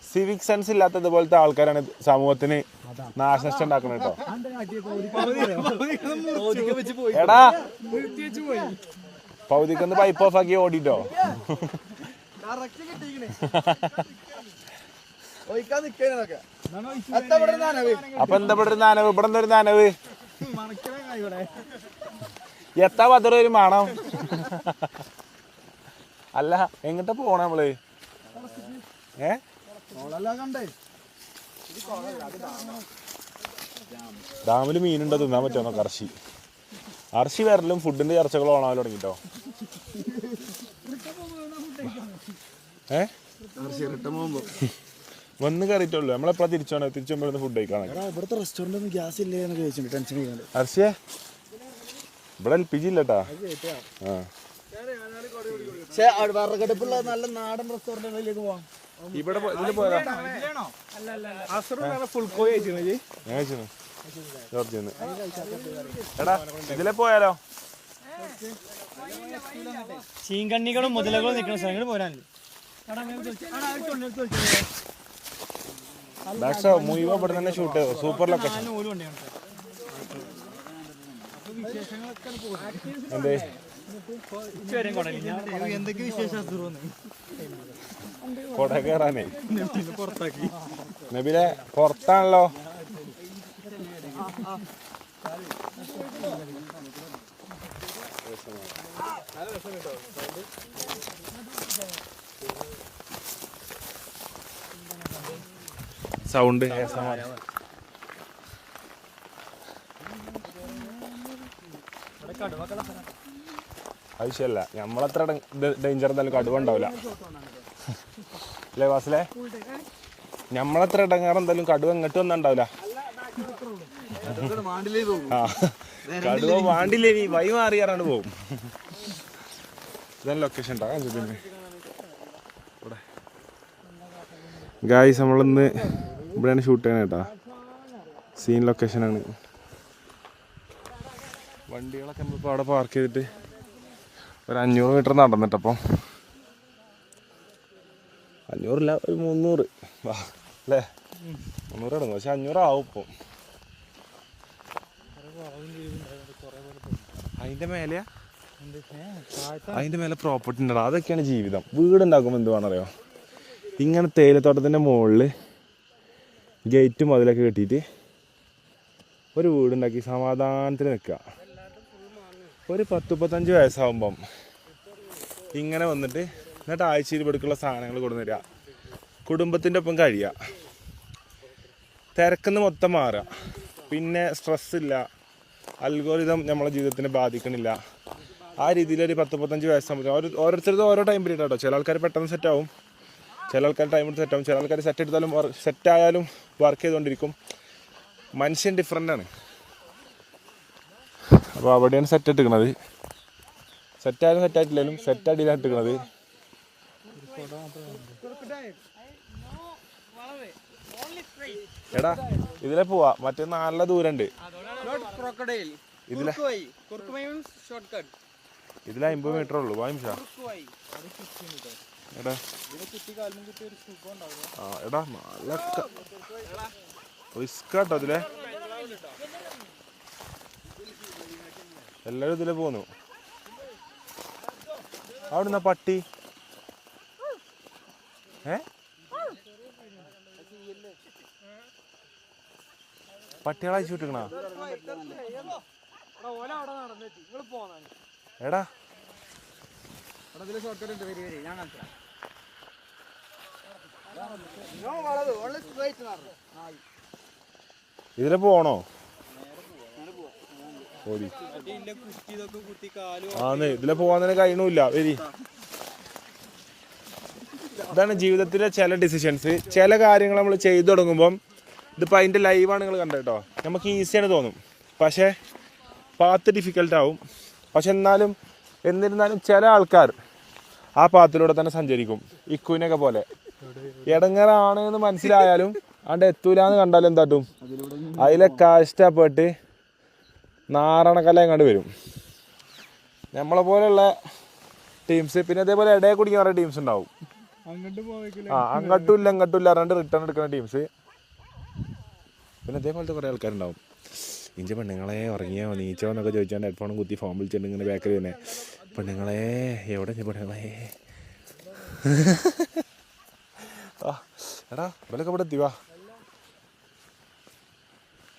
സിവിക് സെൻസ് ഇല്ലാത്തത് പോലത്തെ ആൾക്കാരാണ് സമൂഹത്തിന് നാശനഷ്ടം ഉണ്ടാക്കുന്നത് കേട്ടോ എടാ പൗതിക്കൊന്ന് പൈപ്പ് ഓഫ് ആക്കി ഓടിട്ടോ അപ്പൊ എന്താ ഇവിടെ ഒരു നനവ് ഇവിടെ എന്താ ഒരു നനവ് എത്താ പത്ര ഒരു മണം അല്ല എങ്ങോട്ടാ പോണ നമ്മള് ഡാമില് മീനുണ്ടോ തിന്നാൻ പറ്റുമോ അർശി വരലും ഫുഡിന്റെ ചർച്ചകൾ ഓണാവല്ലോ തുടങ്ങിട്ടോ വന്ന് കയറിയിട്ടുള്ളൂ നമ്മളെപ്പോഴാ തിരിച്ചോണേ തിരിച്ചു ഫുഡ് കഴിക്കാൻ ഇവിടുത്തെ റെസ്റ്റോറന്റ് ഗ്യാസ് ഇല്ലേ എന്നൊക്കെ ചോദിച്ചിട്ടുണ്ട് ടെൻഷൻ ചെയ്യുന്നുണ്ട് അർശിയെ ഇവിടെ LPG ഇല്ലട്ടാ വിറകടുപ്പുള്ള നല്ല നാടൻ റെസ്റ്റോറന്റുകളിലേക്ക് പോവാം ഇവിടെ ഇതില് പോരാ എടാ ഇതിലെ പോയാലോ ചീങ്കണ്ണികളും മുതലകളും നിൽക്കുന്ന സ്ഥലങ്ങൾ പോരാൻ മുഴുവൻ ഇവിടെ തന്നെ ഷൂട്ട് ചെയ്തു സൂപ്പർ ലൊക്കേഷൻ എന്തേ എന്തൊക്കെ വിശേഷം കൊട കയറാനേ നബിലെ പുറത്താണല്ലോ സൗണ്ട് ആവശ്യമല്ല നമ്മളത്ര ഡേഞ്ചർ എന്തായാലും കടുവ ഉണ്ടാവില്ല അല്ലേ വാസിലെ നമ്മളത്ര ഇടങ്ങാറ് എന്തായാലും കടുവ എങ്ങോട്ട് വന്നുണ്ടാവില്ല. ആ കടുവ വാണ്ടില്ലേ നീ വഴി മാറിയാറാണ്ട് പോകും. ഇതാണ് ലൊക്കേഷൻ ഉണ്ടാകാൻ ഇവിടെ ഗായ്സ്. നമ്മളിന്ന് ഇവിടെയാണ് ഷൂട്ട് ചെയ്യണത് കേട്ടോ. സീൻ ലൊക്കേഷനാണ്. വണ്ടികളൊക്കെ നമ്മളിപ്പോൾ അവിടെ പാർക്ക് ചെയ്തിട്ട് ഒരു 500 മീറ്റർ നടന്നിട്ടപ്പം 500 ഒരു 300 വാ അല്ലേ 300 ഇടുന്നു. പക്ഷെ 500 ആവും ഇപ്പം. അതിൻ്റെ മേലെ പ്രോപ്പർട്ടി ഉണ്ടോ? അതൊക്കെയാണ് ജീവിതം. വീടുണ്ടാക്കുമ്പോൾ എന്ത് വേണമെന്നറിയോ? ഇങ്ങനെ തേയിലത്തോട്ടത്തിൻ്റെ മുകളിൽ ഗേറ്റും അതിലൊക്കെ കെട്ടിയിട്ട് ഒരു വീടുണ്ടാക്കി സമാധാനത്തിൽ നിൽക്കുക. ഒരു 10-15 വയസ്സാകുമ്പം ഇങ്ങനെ വന്നിട്ട് എന്നിട്ട് ആഴ്ചയിൽ ഇവിടേക്കുള്ള സാധനങ്ങൾ കൊണ്ടുവരിക, കുടുംബത്തിൻ്റെ ഒപ്പം കഴിയുക, തിരക്കുന്ന് മൊത്തം മാറുക, പിന്നെ സ്ട്രെസ്സില്ല, അൽഗോരിതം നമ്മളെ ജീവിതത്തിനെ ബാധിക്കണില്ല. ആ രീതിയിൽ ഒരു 10-15 വയസ്സാകുമ്പോൾ ഓരോരുത്തർക്കും ഓരോ ടൈം പീരീഡ് കേട്ടോ. ചില ആൾക്കാർ പെട്ടെന്ന് സെറ്റാവും, ചില ആൾക്കാർ ടൈം എടുത്ത് സെറ്റാവും, ചില ആൾക്കാർ സെറ്റ് എടുത്താലും സെറ്റായാലും വർക്ക് ചെയ്തുകൊണ്ടിരിക്കും. മനുഷ്യൻ ഡിഫറെൻ്റാണ്. അപ്പോൾ അവിടെയാണ് സെറ്റ് ഇട്ടിരിക്കണത്. സെറ്റായാലും സെറ്റായിട്ടില്ലെങ്കിലും സെറ്റടിയിലാണ് ഇട്ടിരിക്കണത്. എടാ ഇതിലെ പോവാ, മറ്റേ നല്ല ദൂരമുണ്ട്. ഇതിലെ 50 മീറ്റർ ഉള്ളൂ. വാങ്ങിച്ചാ എടാ ആ എടാ നല്ല റിസ്ക് കേട്ടോ. ഇതിലെ എല്ലാവരും ഇതിലെ പോന്നു. അവിടുന്ന പട്ടി പട്ടികളെ അയച്ചു വിട്ടിക്കണ എടാ. ഇതിലെ പോണോ? ആന്ന് ഇതിലെ പോവാൻ തന്നെ കഴിയണില്ല. വരി. ഇതാണ് ജീവിതത്തിലെ ചില ഡിസിഷൻസ്. ചില കാര്യങ്ങൾ നമ്മൾ ചെയ്തു തുടങ്ങുമ്പം ഇതിപ്പോൾ അതിൻ്റെ ലൈവാണ് നിങ്ങൾ കണ്ടത് കേട്ടോ. നമുക്ക് ഈസിയാണ് തോന്നും, പക്ഷേ പാത്ത് ഡിഫിക്കൽട്ടാവും. പക്ഷെ എന്നിരുന്നാലും ചില ആൾക്കാർ ആ പാത്തിലൂടെ തന്നെ സഞ്ചരിക്കും. ഇക്കുവിനൊക്കെ പോലെ ഇടങ്ങറാണ് എന്ന് മനസ്സിലായാലും അവിടെ എത്തൂലെന്ന് കണ്ടാലും എന്താട്ടും അതിലെ കഷ്ടപ്പെട്ട് നാരണക്കല്ല എങ്ങാണ്ട് വരും. നമ്മളെ പോലെയുള്ള ടീംസ്. പിന്നെ അതേപോലെ ഇടയെ കുടിക്കാൻ കുറേ ടീംസ് ഉണ്ടാവും. അങ്ങോട്ടും ഇല്ല ഇങ്ങോട്ടും ഇല്ല പറഞ്ഞിട്ട് റിട്ടേൺ എടുക്കുന്ന ടീംസ്. പിന്നെ അതേപോലത്തെ കുറേ ആൾക്കാരുണ്ടാവും. ഇഞ്ച പെണ്ണുങ്ങളെ ഉറങ്ങിയോ നീച്ചോ എന്നൊക്കെ ചോദിച്ചാൽ ഹെഡ്ഫോണും കുത്തി ഫോൺ വിളിച്ചിട്ട് ഇങ്ങനെ ബാക്കിൽ തന്നെ പെണ്ണുങ്ങളെ എവിടെ പെണ്ണുങ്ങളെ എടാ ഇവലൊക്കെ ഇവിടെ എത്തിവാ.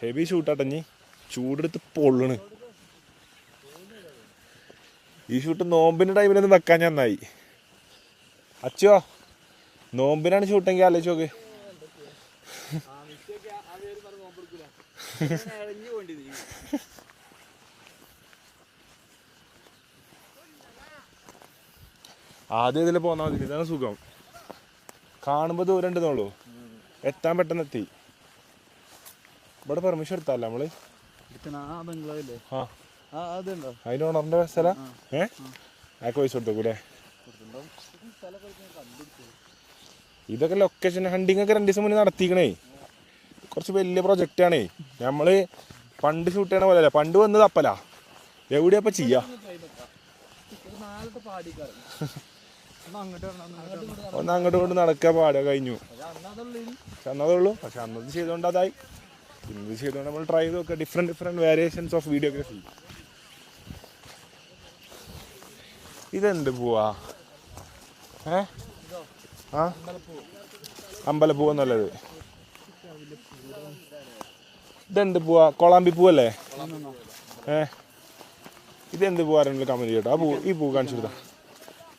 ഹെവി ഷൂട്ടാട്ടഞ്ഞി ചൂടെടുത്ത് പൊള്ളണ്. ഈ ഷൂട്ട് നോമ്പിൻ്റെ ടൈമിലൊന്നും വെക്കാൻ ഞാൻ നന്നായി. അച്ചോ നോമ്പിനാണ് ഷൂട്ടെങ്കിൽ ആലോചിച്ച് നോക്ക്. ആദ്യം ഇതിൽ പോന്നാൽ മതി. ഇതാണ് സുഖം. കാണുമ്പോൾ ദൂരം ഉണ്ടെന്നുള്ളൂ, എത്താൻ പെട്ടെന്ന് എത്തി. ഇവിടെ പെർമിഷൻ എടുത്താലോ നമ്മള്? അതിന് ഓണറിന്റെ സ്ഥല ആക്കെ പൈസ കൊടുത്തേക്കൂലേ? ഇതൊക്കെ ലൊക്കേഷൻ ഹണ്ടിങ് ഒക്കെ 2 ദിവസം മുന്നേ നടത്തിക്കണേ. കുറച്ച് വലിയ പ്രൊജക്റ്റാണേ. നമ്മള് പണ്ട് ഷൂട്ട് ചെയ്യണ പോലെ അല്ല. പണ്ട് വന്നത് അപ്പല എവിടെയപ്പ ചെയ്യാ. ഒന്ന് അങ്ങോട്ട് കൊണ്ട് നടക്കുക പാടുക കഴിഞ്ഞു. പക്ഷെ അന്നതുള്ളൂ. പക്ഷെ അന്നത് ചെയ്തുകൊണ്ട് അതായി. ഇന്നത് ചെയ്തുകൊണ്ട് നമ്മൾ ട്രൈ ചെയ്ത് നോക്കുക. Different variations of videography. ഇതെന്ത് പോവാ? ആ അമ്പലപ്പൂവ് നല്ലത്. ഇതെന്ത് പോവാ? കൊളാമ്പി പൂവല്ലേ? ഇതെന്ത് പോവാറുണ്ട്? കമന്റ് ചെയ്യട്ടോ. ആ പൂ, ഈ പൂ കാണിച്ചു കൊടുത്താ.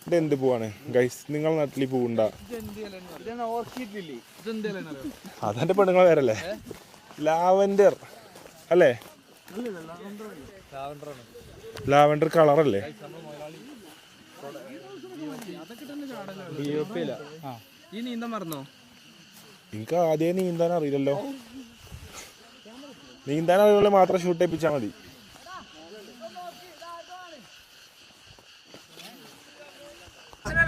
ഇതെന്ത് പൂവാണ് ഗൈസ്? നിങ്ങളുടെ നാട്ടിൽ ഈ പൂവുണ്ടാ? അതെന്റെ പെണ്ണുങ്ങളെ പേരല്ലേ? ലാവൻഡർ അല്ലേ? ലാവൻഡർ കളറല്ലേ? ഈ നീന്തം മറന്നോ? എനിക്ക് ആദ്യം നീന്താൻ അറിയില്ലല്ലോ. നീന്താൻ അറിയുമ്പോൾ മാത്രം ഷൂട്ട് ചെയ്യിപ്പിച്ചാൽ മതി.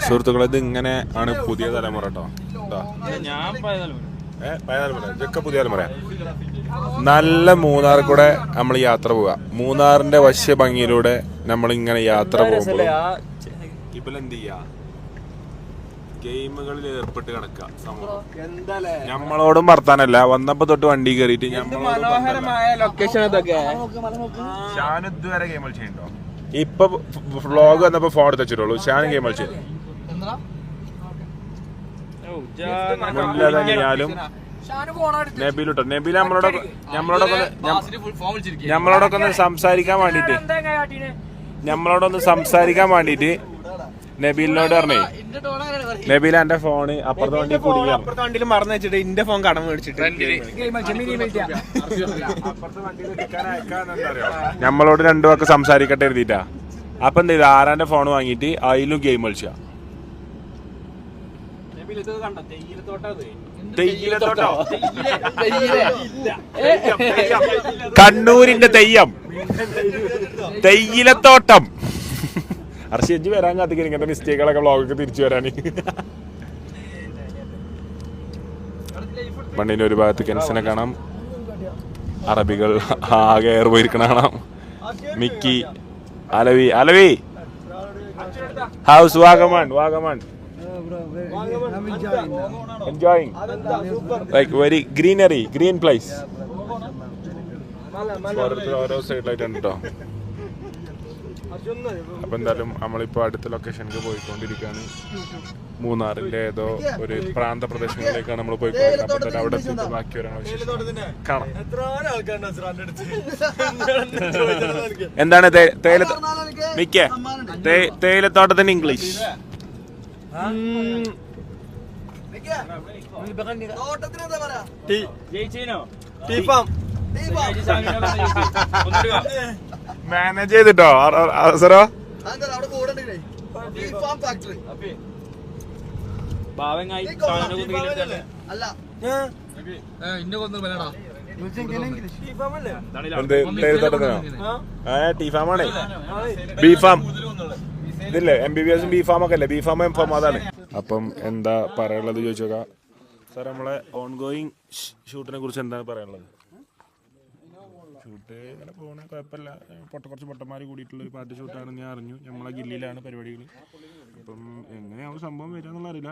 സുഹൃത്തുക്കളെ, ഇത് ഇങ്ങനെ ആണ് പുതിയ തലമുറ കേട്ടോ. ഇതൊക്കെ പുതിയ തലമുറ. നല്ല മൂന്നാർ കൂടെ നമ്മൾ യാത്ര പോവുക. മൂന്നാറിന്റെ വശ്യ ഭംഗിയിലൂടെ നമ്മൾ ഇങ്ങനെ യാത്ര പോകുമ്പോൾ ഇവലെന്ത് ചെയ്യാ, ഗെയിമുകളിൽ ഏർപ്പെട്ട് കിടക്കുക. നമ്മളോടും വർത്താനല്ല, വന്നപ്പോ തൊട്ട് വണ്ടി കയറിയിട്ട് ഷാൻ ഇതുവരെ ഗെയിം കളിച്ചിട്ടുണ്ടോ? ഇപ്പൊ വ്ളോഗ് വന്നപ്പോ ഫോൺ എടുത്ത് വെച്ചിട്ടുള്ളൂ. ഷാൻ ഗെയിം കളിച്ചത് മുന്നിലും നബീലുട്ടോ. നബീൽ നമ്മളോടൊക്കെ ഒന്ന് സംസാരിക്കാൻ വേണ്ടിട്ട് നബീലിനോട് പറഞ്ഞേ, നബീൽ എന്റെ ഫോണ് അപ്പുറത്തെ വണ്ടിയിൽ മറന്നു വെച്ചിട്ട് എന്റെ ഫോൺ കടം മേടിച്ചിട്ട് നമ്മളോട് രണ്ടു വാക്ക് സംസാരിക്കട്ടെ എഴുതിട്ടാ. അപ്പൊ എന്ത് ചെയ്തു, ആരാന്റെ ഫോൺ വാങ്ങിയിട്ട് അതിലും ഗെയിം കളിച്ച. കണ്ണൂരിന്റെ തെയ്യിലത്തോട്ടം. അർഷി വരാൻ കാത്തിരിക്കും ഇങ്ങനത്തെ മിസ്റ്റേക്കുകളൊക്കെ വ്ളോഗൊക്കെ തിരിച്ചു വരാൻ. മണ്ണിന്റെ ഒരു ഭാഗത്ത് കെൻസിനെ കാണാം, അറബികൾ ആകെ ഏർ പോയിരിക്കണ കാണാം. Mickey, Alavi house Vagamon enjoying like very green place. ഓരോ സൈഡിലായിട്ടുണ്ട് കേട്ടോ. അപ്പൊ എന്തായാലും നമ്മളിപ്പോ അടുത്ത ലൊക്കേഷനിലേക്ക് പോയിക്കൊണ്ടിരിക്കുകയാണ്. മൂന്നാറിന്റെ ഏതോ ഒരു പ്രാന്ത പ്രദേശങ്ങളിലേക്കാണ് നമ്മൾ പോയിക്കൊണ്ടിരിക്കുന്നത്. അപ്പൊ അവിടെ ബാക്കി കാണാം. എന്താണ് തേയിലത്തോട്ടത്തിന്റെ ഇംഗ്ലീഷ്? മാനേജ് ചെയ്തിട്ടോ സറോ? ടീഫാമാണേ, ബീഫാം ഇതില്ലേ, MBBS ബീഫാം ഒക്കെ അല്ലേ? ബീഫാം എംഫാം അതാണ്. അപ്പം എന്താ പറയാനുള്ളത് ചോദിച്ചോക്കാം സാർ. നമ്മളെ ഓൺഗോയിങ് ഷൂട്ടിനെ കുറിച്ച് എന്താണ് പറയാനുള്ളത്? ഷൂട്ട് ഇങ്ങനെ പോകണ കുഴപ്പമില്ല. കുറച്ച് പൊട്ടന്മാർ കൂടിയിട്ടുള്ള ഒരു പാട്ട് ഷൂട്ടാണെന്ന് ഞാൻ അറിഞ്ഞു. നമ്മളെ ഗില്ലിയിലാണ് പരിപാടികൾ. അപ്പം എങ്ങനെയാവും സംഭവം വരിക എന്നുള്ള അറിയില്ല.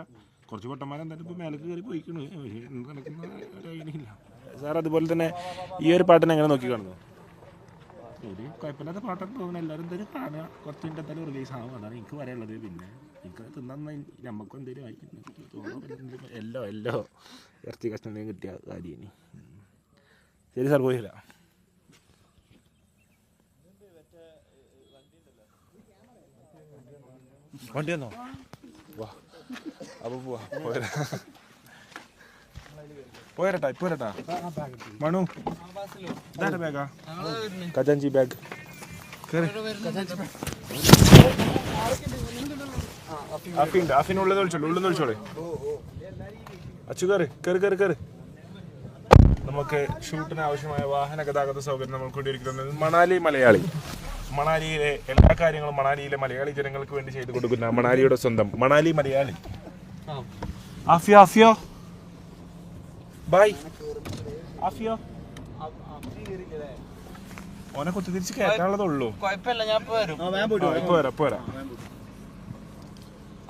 കുറച്ച് പൊട്ടന്മാർ എന്തായാലും ഇപ്പോൾ മേലേക്ക് കയറി പോയിക്കണ്. എന്ത് നടക്കുന്ന ഒരു ഐഡിയയില്ല സാർ. അതുപോലെ തന്നെ ഈ ഒരു പാട്ടിനെ എങ്ങനെ നോക്കി കാണുന്നു? ഒരു കുഴപ്പമില്ലാത്ത പാട്ടൊക്കെ തോന്നുന്നു. എല്ലാവരും എന്തായാലും കാണുക. കുറച്ച് മിനിറ്റ് എന്തായാലും റിലീസ് ആവും. അതാണ് എനിക്ക് പറയാനുള്ളത്. പിന്നെ എനിക്ക് തിന്നാൻ നമുക്കും എന്തെങ്കിലും വായിക്കുന്നു എല്ലോ ഇറച്ചി കഷ്ണം കിട്ടിയ കാര്യം. ശരി സാർ, പോയില്ല. വണ്ടി വന്നോ? വാ, അപ്പോൾ പോവാ. പോരട്ടാ ഇപ്പൊ വരട്ടാ. മണു ഇതാരുടെ ബാഗാ? ഖജാൻജി ബാഗ്. അഫിനുള്ളത് വിളിച്ചോളെ. അച്ചു കയറി. നമുക്ക് ഷൂട്ടിന് ആവശ്യമായ വാഹന ഗതാഗത സൗകര്യം നമ്മൾ കൊണ്ടിരിക്കുന്നത് മണാലി മലയാളി. മണാലിയിലെ എല്ലാ കാര്യങ്ങളും മണാലിയിലെ മലയാളി ജനങ്ങൾക്ക് വേണ്ടി ചെയ്തു കൊടുക്കുന്ന മണാലിയുടെ സ്വന്തം മണാലി മലയാളി. ആഫിയോ ബൈ. ആഫിയോ ഓനെ കൊത്തി തിരിച്ച് കയറ്റാനുള്ളതുള്ളൂ. പോരാ.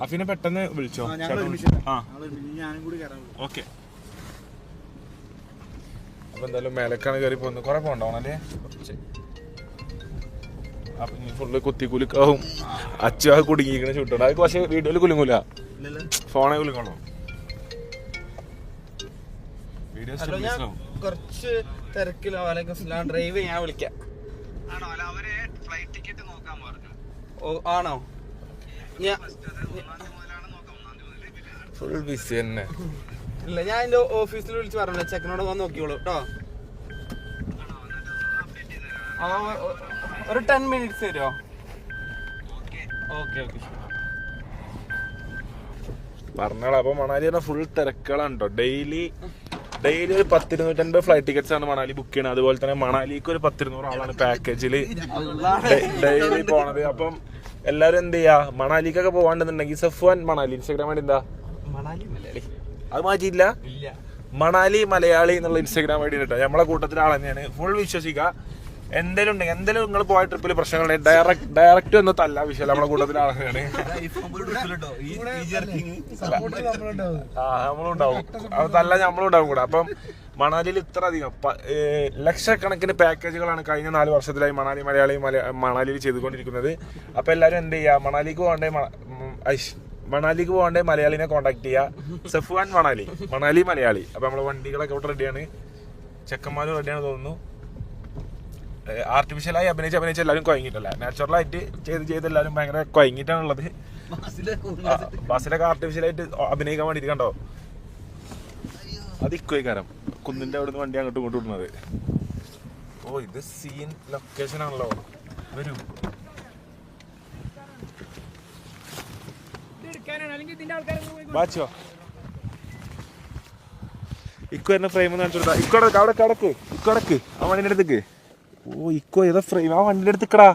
അഫിനെ പെട്ടെന്ന് വിളിച്ചോ. ഓക്കെ. അപ്പൊ എന്തായാലും മേലക്കാണ് കയറി പോകുന്നത്. കുറെ പോകണ്ടാവണം അല്ലേ? അപ്പൊ ഇനി ഫുള്ള് കുത്തിക്കുലുക്കാവും. അച്ഛ കുടുങ്ങിയിരിക്കണ ചുട്ടുണ്ട്. അത് പക്ഷെ വീഡിയോയിൽ കുലുങ്ങൂല, ഫോണെ കുലുക്കണോ? കുറച്ച് തിരക്കിലോ ഡ്രൈവ് ചെയ്യാൻ വിളിക്കാം. ആണോ? ഫുൾ ബിസി തന്നെ. ഇല്ല, ഞാൻ എന്റെ ഓഫീസിൽ വിളിച്ച് പറഞ്ഞില്ല, ചെക്കനോട് വന്ന് നോക്കിയോളൂ കേട്ടോ. ഒരു 10 minutes തരുമോ? ഓക്കെ. പറഞ്ഞോളാം. അപ്പോൾ മണാലി പറഞ്ഞാൽ ഫുൾ തിരക്കുകളാണ് കേട്ടോ. ഡെയിലി ഒരു 10-250 ഫ്ലൈറ്റ് ടിക്കറ്റ്സ് ആണ് മണാലി ബുക്ക് ചെയ്യണത്. അതുപോലെ തന്നെ മണാലിക്ക് ഒരു 10-200 ആളാണ് പാക്കേജിൽ ഡെയിലി പോണത്. അപ്പം എല്ലാവരും എന്ത് ചെയ്യാ, മണാലിക്കൊക്കെ പോകാണ്ടെന്നുണ്ടെങ്കിൽ സഫ്വാൻ മണാലി ഇൻസ്റ്റാഗ്രാം വേണ്ടി എന്താ അത് മാറ്റിയില്ല, മണാലി മലയാളി എന്നുള്ള ഇൻസ്റ്റാഗ്രാം ഐഡി കേട്ടോ. നമ്മളെ കൂട്ടത്തിലെ ആൾ തന്നെയാണ്. ഫുൾ വിശ്വസിക്കുക. എന്തെങ്കിലും ഉണ്ടെങ്കിൽ എന്തെങ്കിലും നിങ്ങൾ പോയ ട്രിപ്പിൽ പ്രശ്നങ്ങളുണ്ടെങ്കിൽ ഡയറക്റ്റ് ഒന്നും തല്ല വിഷയം നമ്മളെ കൂട്ടത്തിലെ ആൾ തന്നെയാണ്. നമ്മളുണ്ടാവും, അത് തല്ല നമ്മളുണ്ടാവും കൂടെ. അപ്പം മണാലിയിൽ ഇത്ര അധികം ലക്ഷക്കണക്കിന് പാക്കേജുകളാണ് കഴിഞ്ഞ 4 വർഷത്തിലായി മണാലി മലയാളി മണാലിയിൽ ചെയ്തുകൊണ്ടിരിക്കുന്നത്. അപ്പം എല്ലാവരും എന്ത് ചെയ്യുക, മണാലിക്ക് പോകണ്ടേ മലയാളിനെ കോൺടാക്ട് ചെയ്യുക. സഫ്വാൻ മണാലി മലയാളി. അപ്പം നമ്മളെ വണ്ടികളൊക്കെ ഇവിടെ റെഡിയാണ്, ചെക്കന്മാരും റെഡിയാണ് തോന്നുന്നു. ആർട്ടിഫിഷ്യലായി അഭിനയിച്ച് എല്ലാവരും കുഴങ്ങിയിട്ടല്ല, നാച്ചുറലായിട്ട് ചെയ്ത് എല്ലാവരും ഭയങ്കര കുഴങ്ങിയിട്ടാണുള്ളത്. ബസ്സിലൊക്കെ ആർട്ടിഫിഷ്യലായിട്ട് അഭിനയിക്കാൻ വേണ്ടിയിട്ട് കണ്ടോ, അതിക്കുവൈകാരം കുന്നിന്റെ അവിടെ നിന്ന് വണ്ടി അങ്ങോട്ടും ഇങ്ങോട്ടും ഇടുന്നത്. ഓ ഇത് സീൻ ലൊക്കേഷൻ ആണല്ലോ. വരൂ, വാച്ചോ ഇക്കോ എന്നെ ഫ്രെയിം കാണിച്ചു കൊടുത്താ. ഇക്കോടക്ക് അവിടെ ഇക്കോടക്ക് ആ വണ്ടിന്റെ അടുത്തേക്ക്. ഓ ഇക്കോ ഏതാ ഫ്രെയിം ആ വണ്ടിന്റെ അടുത്തേക്കടാ.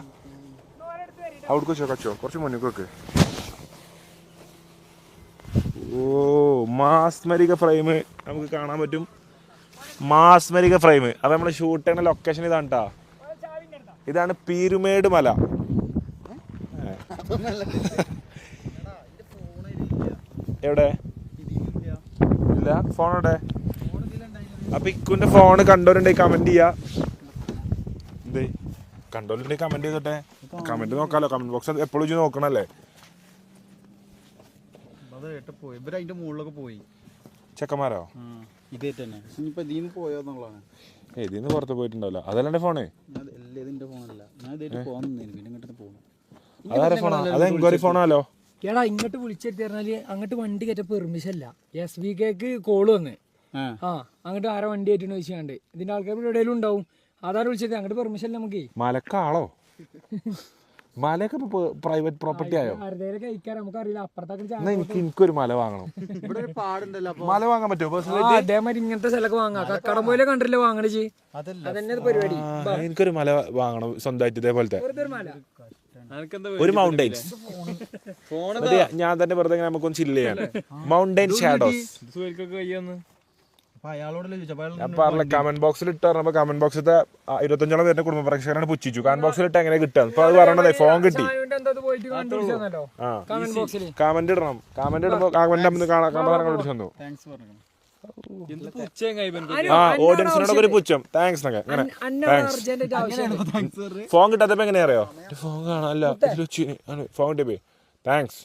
അവിടെ കച്ചോ കുറച്ച് മുന്നിൽ വെക്ക്. ഓ മാസ്മരിക ഫ്രെയിം നമുക്ക് കാണാൻ പറ്റും. മാസ്മരിക ഫ്രെയിം. അപ്പൊ നമ്മള് ഷൂട്ട് ചെയ്യുന്ന ലൊക്കേഷൻ ഇതാണ് കേട്ടാ. ഇതാണ് പീരുമേട് മല. എവിടെ ഇല്ല ഫോൺ എവിടെ? അപ്പൊ ഇക്കുന്റെ ഫോണ് കണ്ടോരുണ്ടെങ്കിൽ കമന്റ് ചെയ്യാ. എന്തേ കണ്ടോരുണ്ടെങ്കിൽ കമന്റ് ചെയ്തോട്ടെ. കമന്റ് നോക്കാലോ, കമന്റ് ബോക്സ് എപ്പോഴും നോക്കണല്ലേ. അതിന്റെ മുകളിലൊക്കെ പോയി ചെക്കന്മാരോ? ഇതേ തന്നെ ഇതിന്ന് പോയോന്നുള്ളതാണ്. ഇതിന്ന് പുറത്ത് പോയിട്ടുണ്ടാവില്ല. അതല്ല എന്റെ ഫോണ്. ഇതിന്റെ ഫോണല്ല, ഞാൻ ഇതായിട്ട് പോകുന്നു. ഇങ്ങോട്ട് പോകുന്നു. അതാരെ ഫോണാ? അത് എൻക്വയറി ഫോണാലോ. എടാ ഇങ്ങോട്ട് വിളിച്ചെടുത്ത് പറഞ്ഞാല് അങ്ങോട്ട് വണ്ടി കയറ്റ പെർമിഷൻ അല്ല. SVKക്ക് കോള് വന്ന് അങ്ങോട്ട് ആരെ വണ്ടി ആയിട്ടാണ് ചോദിച്ചാണ്ട് ഇതിന്റെ ആൾക്കാർ എവിടെയെങ്കിലും ഉണ്ടാവും. അതാരും വിളിച്ചത് അങ്ങോട്ട് പെർമിഷൻ അല്ല. നമുക്ക് മലക്കാളോ? മലയൊക്കെ പ്രൈവറ്റ് പ്രോപ്പർട്ടി ആയോ? ആരുടെയൊക്കെ കഴിക്കാൻ നമുക്കറിയില്ല. അപ്പുറത്തൊക്കെ എനിക്കൊരു മല വാങ്ങണം. ഇവിടെ ഒരു പാടുണ്ടല്ലോ, മല വാങ്ങാൻ പറ്റുമോ? അതേമാതിരി ഇങ്ങനത്തെ സ്ഥലമൊക്കെ വാങ്ങാം. കക്കടം പോലെ കണ്ടില്ല വാങ്ങണേ. അതന്നെ പരിപാടി. എനിക്കൊരു മല വാങ്ങണം സ്വന്തമായിട്ട് ഇതേപോലത്തെ മല. ഒരു മൗണ്ടൈൻസ്. ഞാൻ തന്നെ വെറുതെ നമുക്കൊന്ന് ചില്ല് ചെയ്യാൻ. Mountain shadows. ഞാൻ പറഞ്ഞ കമന്റ് ബോക്സിൽ ഇട്ട് പറഞ്ഞപ്പോ കമന്റ് ബോക്സിലത്തെ 25ഓളം പേരുടെ കുടുംബ പ്രേക്ഷകരാണ് പുച്ഛിച്ചു. കമന്റ് ബോക്സിൽ ഇട്ട് എങ്ങനെ കിട്ടാം. അപ്പൊ അത് പറയണതേ ഫോൺ കിട്ടി. കമന്റ് ഇടണം. കമന്റ് ഇടുമ്പോ കമന്റ് കണ്ടു വന്നു. ഓഡിയൻസിനോടൊക്കെ ഒരു പുച്ഛം. താങ്ക്സ് എന്നൊക്കെ ഫോൺ കിട്ടാത്തപ്പോ എങ്ങനെയാ അറിയോ? ഫോൺ കാണാനല്ല ഫോൺ കിട്ടിയപ്പോ താങ്ക്സ്.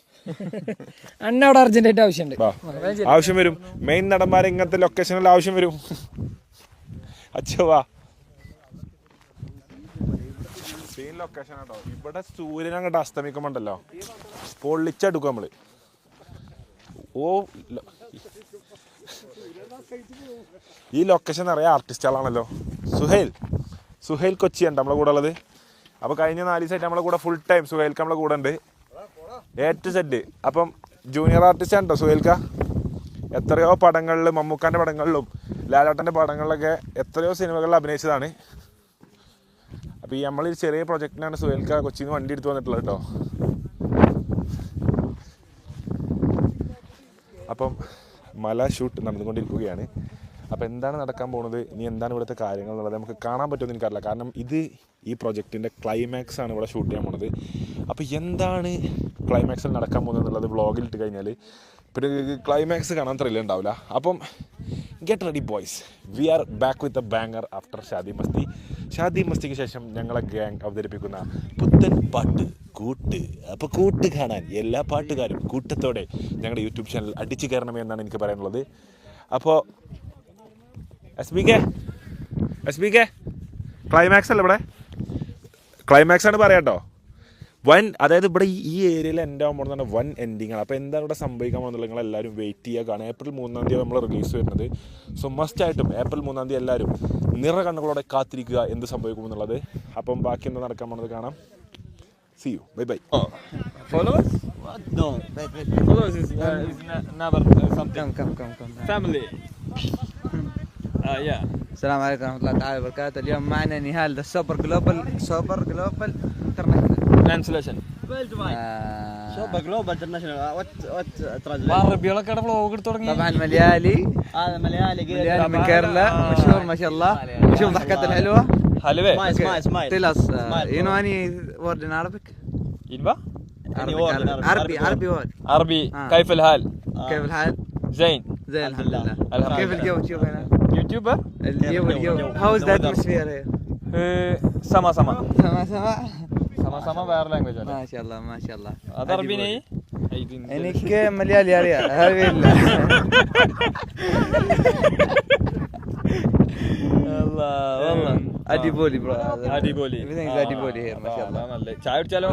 അന്നവിടെ അർജന്റായിട്ട് ആവശ്യമുണ്ട്. ആവശ്യം വരും. മെയിൻ നടന്മാരെ ഇങ്ങനത്തെ ലൊക്കേഷനിൽ ആവശ്യം വരും. അച്ഛവാ സീൻ ലൊക്കേഷൻ ആട്ടോ. ഇവിടെ സൂര്യൻ അങ്ങോട്ട് അസ്തമിക്കുമ്പോണ്ടല്ലോ പൊള്ളിച്ചെടുക്കും നമ്മള്. ഓ ഈ ലൊക്കേഷൻ നിറയെ ആർട്ടിസ്റ്റുകളാണല്ലോ. സുഹൈൽ കൊച്ചിയാണ് നമ്മളെ കൂടെ ഉള്ളത്. അപ്പോൾ കഴിഞ്ഞ 4 ദിവസമായിട്ട് നമ്മളെ കൂടെ ഫുൾ ടൈം സുഹൈൽക്ക് നമ്മളെ കൂടെ ഉണ്ട്. A to Z. അപ്പം ജൂനിയർ ആർട്ടിസ്റ്റ് ആണ് കേട്ടോ സുഹൈൽക്ക. എത്രയോ പടങ്ങളിൽ, മമ്മൂക്കാൻ്റെ പടങ്ങളിലും ലാലേട്ടൻ്റെ പടങ്ങളിലൊക്കെ എത്രയോ സിനിമകളിൽ അഭിനയിച്ചതാണ്. അപ്പോൾ ഈ നമ്മളൊരു ചെറിയ പ്രൊജക്റ്റിനാണ് സുഹൈൽക്ക കൊച്ചിയിൽ നിന്ന് വണ്ടി എടുത്ത് വന്നിട്ടുള്ളത് കേട്ടോ. അപ്പം മല ഷൂട്ട് നടന്നുകൊണ്ടിരിക്കുകയാണ്. അപ്പോൾ എന്താണ് നടക്കാൻ പോകുന്നത്, ഇനി എന്താണ് ഇവിടുത്തെ കാര്യങ്ങൾ എന്നുള്ളത് നമുക്ക് കാണാൻ പറ്റുമെന്ന് എനിക്കറിയില്ല. കാരണം ഈ പ്രൊജക്റ്റിൻ്റെ ക്ലൈമാക്സ് ആണ് ഇവിടെ ഷൂട്ട് ചെയ്യാൻ പോകുന്നത്. അപ്പോൾ എന്താണ് ക്ലൈമാക്സിൽ നടക്കാൻ പോകുന്നത് എന്നുള്ളത് വ്ളോഗിൽ ഇട്ട് കഴിഞ്ഞാൽ പിന്നെ ക്ലൈമാക്സ് കാണാൻ ത്രില്ല് ഉണ്ടാവില്ല. അപ്പം get ready boys, we are back with a banger after Shaadi Masti. Shaadi മസ്തിക്ക് ശേഷം ഞങ്ങളെ ഗ്യാങ് അവതരിപ്പിക്കുന്ന പുത്തൻ പാട്ട് കൂട്ട്. അപ്പോൾ കൂട്ട് കാണാൻ എല്ലാ പാട്ടുകാരും കൂട്ടത്തോടെ ഞങ്ങളുടെ യൂട്യൂബ് ചാനൽ അടിച്ചു കയറണമേ എന്നാണ് എനിക്ക് പറയാനുള്ളത്. അപ്പോൾ എസ് ബി കെ ക്ലൈമാക്സ് അല്ല, ഇവിടെ ക്ലൈമാക്സ് ആണ് പറയാട്ടോ. അതായത് ഇവിടെ ഈ ഏരിയയിൽ എൻ്റെ ആകുമ്പോൾ തന്നെ വൺ എൻഡിങ് ആണ്. അപ്പോൾ എന്താണ് ഇവിടെ സംഭവിക്കാൻ പോകുന്നത് നിങ്ങൾ എല്ലാവരും വെയിറ്റ് ചെയ്യുക. കാരണം April 3 നമ്മൾ റിലീസ് വരുന്നത്. സോ മസ്റ്റായിട്ടും April 3 എല്ലാവരും നിറ കണ്ണുകളോടെ കാത്തിരിക്കുക എന്ത് സംഭവിക്കുമെന്നുള്ളത്. അപ്പം ബാക്കി എന്താ നടക്കാൻ പോകുന്നത് കാണാം. See you, bye bye. Followers? What? No. Wait. Followers is never something. Come. Family. Yeah. السلام عليكم ورحمة الله تعالى وبركاته. اليوم معنا نهال السوبر جلوبال انترناشونال. Translation. سوبر جلوبال انترناشونال. وات ترانزليت. അറബികളൊക്കെ vlog എടുത്ത് തുടങ്ങി. طبعا مليالي. هذا مليالي من كيرلا مشهور ما شاء الله. شوف ضحكته الحلوة. حلوة. Smile. Tell us. You know any word in Arabic? ينبع؟ عربي word. عربي. كيف الحال؟ كيف الحال؟ زين. زين الحمد لله. الحمد كيف لله. الجو تشوف هنا؟ يوتيوبر؟ الجو. How is the atmosphere here? سما سما سما വേറെ language ആണ്. ما شاء الله. അത് അറബി നെയ്? എനിക്ക് മലയാളി അറിയാം. അറിയില്ല. والله അടിപൊളി bro. അടിപൊളി. Everything is അടിപൊളി here ما شاء الله. നല്ല. ചായ കുടിച്ചാലോ?